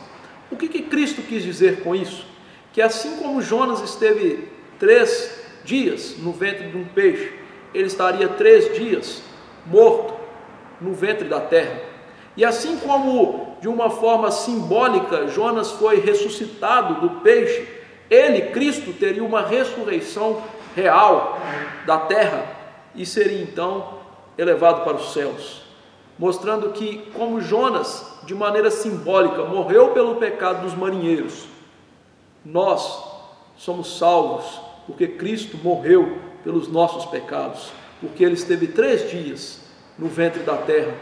O que Cristo quis dizer com isso? Que assim como Jonas esteve 3 dias no ventre de um peixe, ele estaria 3 dias morto no ventre da terra. E assim como de uma forma simbólica Jonas foi ressuscitado do peixe, ele, Cristo, teria uma ressurreição real da terra e seria então elevado para os céus, mostrando que, como Jonas, de maneira simbólica, morreu pelo pecado dos marinheiros, nós somos salvos porque Cristo morreu pelos nossos pecados, porque ele esteve 3 dias no ventre da terra,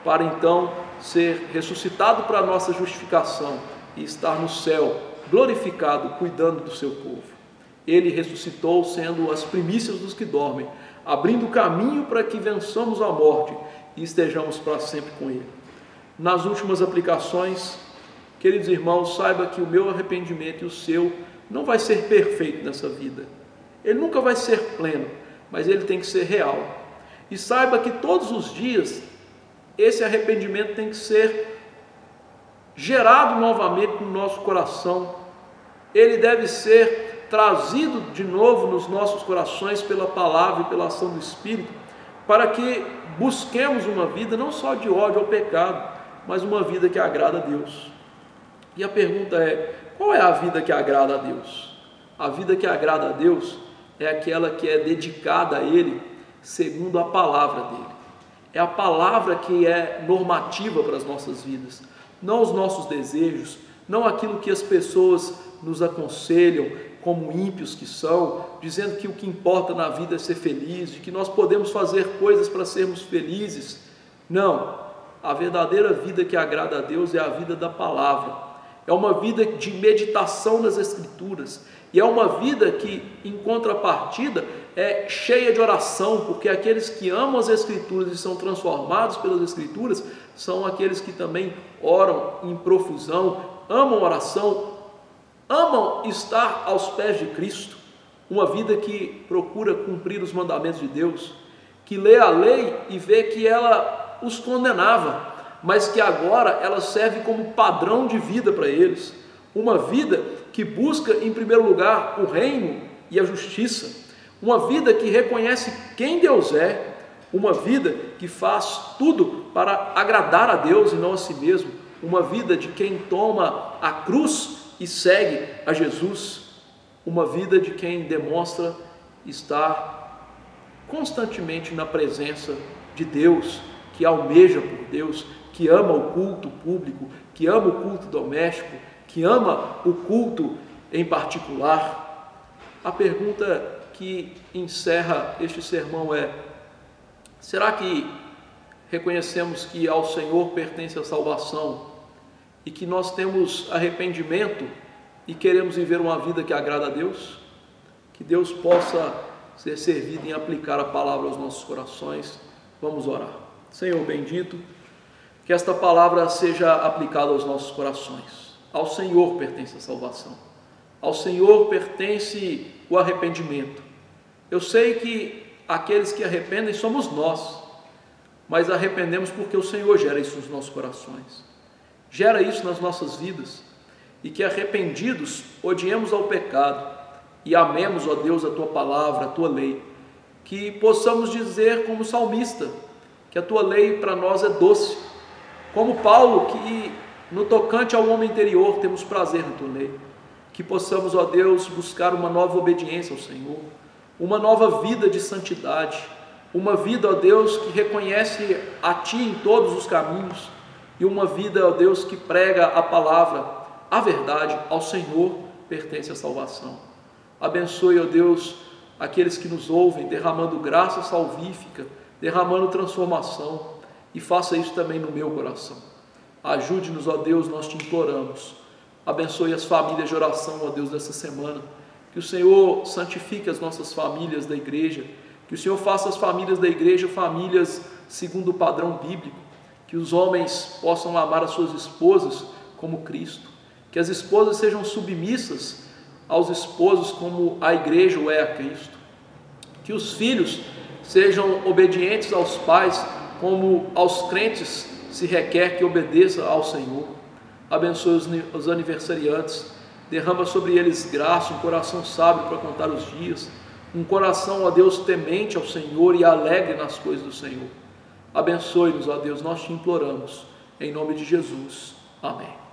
para então ser ressuscitado para a nossa justificação e estar no céu, glorificado, cuidando do seu povo. Ele ressuscitou sendo as primícias dos que dormem, abrindo caminho para que vençamos a morte e estejamos para sempre com ele. Nas últimas aplicações, queridos irmãos, saiba que o meu arrependimento e o seu não vai ser perfeito nessa vida. Ele nunca vai ser pleno, mas ele tem que ser real. E saiba que todos os dias esse arrependimento tem que ser gerado novamente no nosso coração. Ele deve ser trazido de novo nos nossos corações pela palavra e pela ação do Espírito, para que busquemos uma vida não só de ódio ao pecado, mas uma vida que agrada a Deus. E a pergunta é: qual é a vida que agrada a Deus? A vida que agrada a Deus é aquela que é dedicada a Ele segundo a palavra dEle. É a palavra que é normativa para as nossas vidas, não os nossos desejos, não aquilo que as pessoas nos aconselham, como ímpios que são, dizendo que o que importa na vida é ser feliz, de que nós podemos fazer coisas para sermos felizes. Não, a verdadeira vida que agrada a Deus é a vida da palavra, é uma vida de meditação nas Escrituras, e é uma vida que, em contrapartida, é cheia de oração, porque aqueles que amam as Escrituras e são transformados pelas Escrituras, são aqueles que também oram em profusão, amam oração, amam estar aos pés de Cristo, uma vida que procura cumprir os mandamentos de Deus, que lê a lei e vê que ela os condenava, mas que agora ela serve como padrão de vida para eles, uma vida que busca em primeiro lugar o reino e a justiça, uma vida que reconhece quem Deus é, uma vida que faz tudo para agradar a Deus e não a si mesmo, uma vida de quem toma a cruz e segue a Jesus, uma vida de quem demonstra estar constantemente na presença de Deus, que almeja por Deus, que ama o culto público, que ama o culto doméstico, que ama o culto em particular. A pergunta que encerra este sermão é: será que reconhecemos que ao Senhor pertence a salvação e que nós temos arrependimento e queremos viver uma vida que agrada a Deus? Que Deus possa ser servido em aplicar a palavra aos nossos corações. Vamos orar. Senhor bendito, que esta palavra seja aplicada aos nossos corações. Ao Senhor pertence a salvação. Ao Senhor pertence o arrependimento. Eu sei que aqueles que arrependem somos nós, mas arrependemos porque o Senhor gera isso nos nossos corações. Gera isso nas nossas vidas. E que arrependidos odiemos ao pecado e amemos, ó Deus, a Tua palavra, a Tua lei. Que possamos dizer como salmista, que a Tua lei para nós é doce. Como Paulo, que no tocante ao homem interior temos prazer na Tua lei. Que possamos, ó Deus, buscar uma nova obediência ao Senhor, uma nova vida de santidade, uma vida, ó Deus, que reconhece a Ti em todos os caminhos, e uma vida, ó Deus, que prega a palavra, a verdade. Ao Senhor pertence a salvação. Abençoe, ó Deus, aqueles que nos ouvem, derramando graça salvífica, derramando transformação, e faça isso também no meu coração. Ajude-nos, ó Deus, nós Te imploramos. Abençoe as famílias de oração, ó Deus, dessa semana. Que o Senhor santifique as nossas famílias da igreja. Que o Senhor faça as famílias da igreja famílias segundo o padrão bíblico. Que os homens possam amar as suas esposas como Cristo. Que as esposas sejam submissas aos esposos como a igreja o é a Cristo. Que os filhos sejam obedientes aos pais como aos crentes se requer que obedeça ao Senhor. Abençoe os aniversariantes, derrama sobre eles graça, um coração sábio para contar os dias, um coração, ó Deus, temente ao Senhor e alegre nas coisas do Senhor. Abençoe-nos, ó Deus, nós Te imploramos, em nome de Jesus. Amém.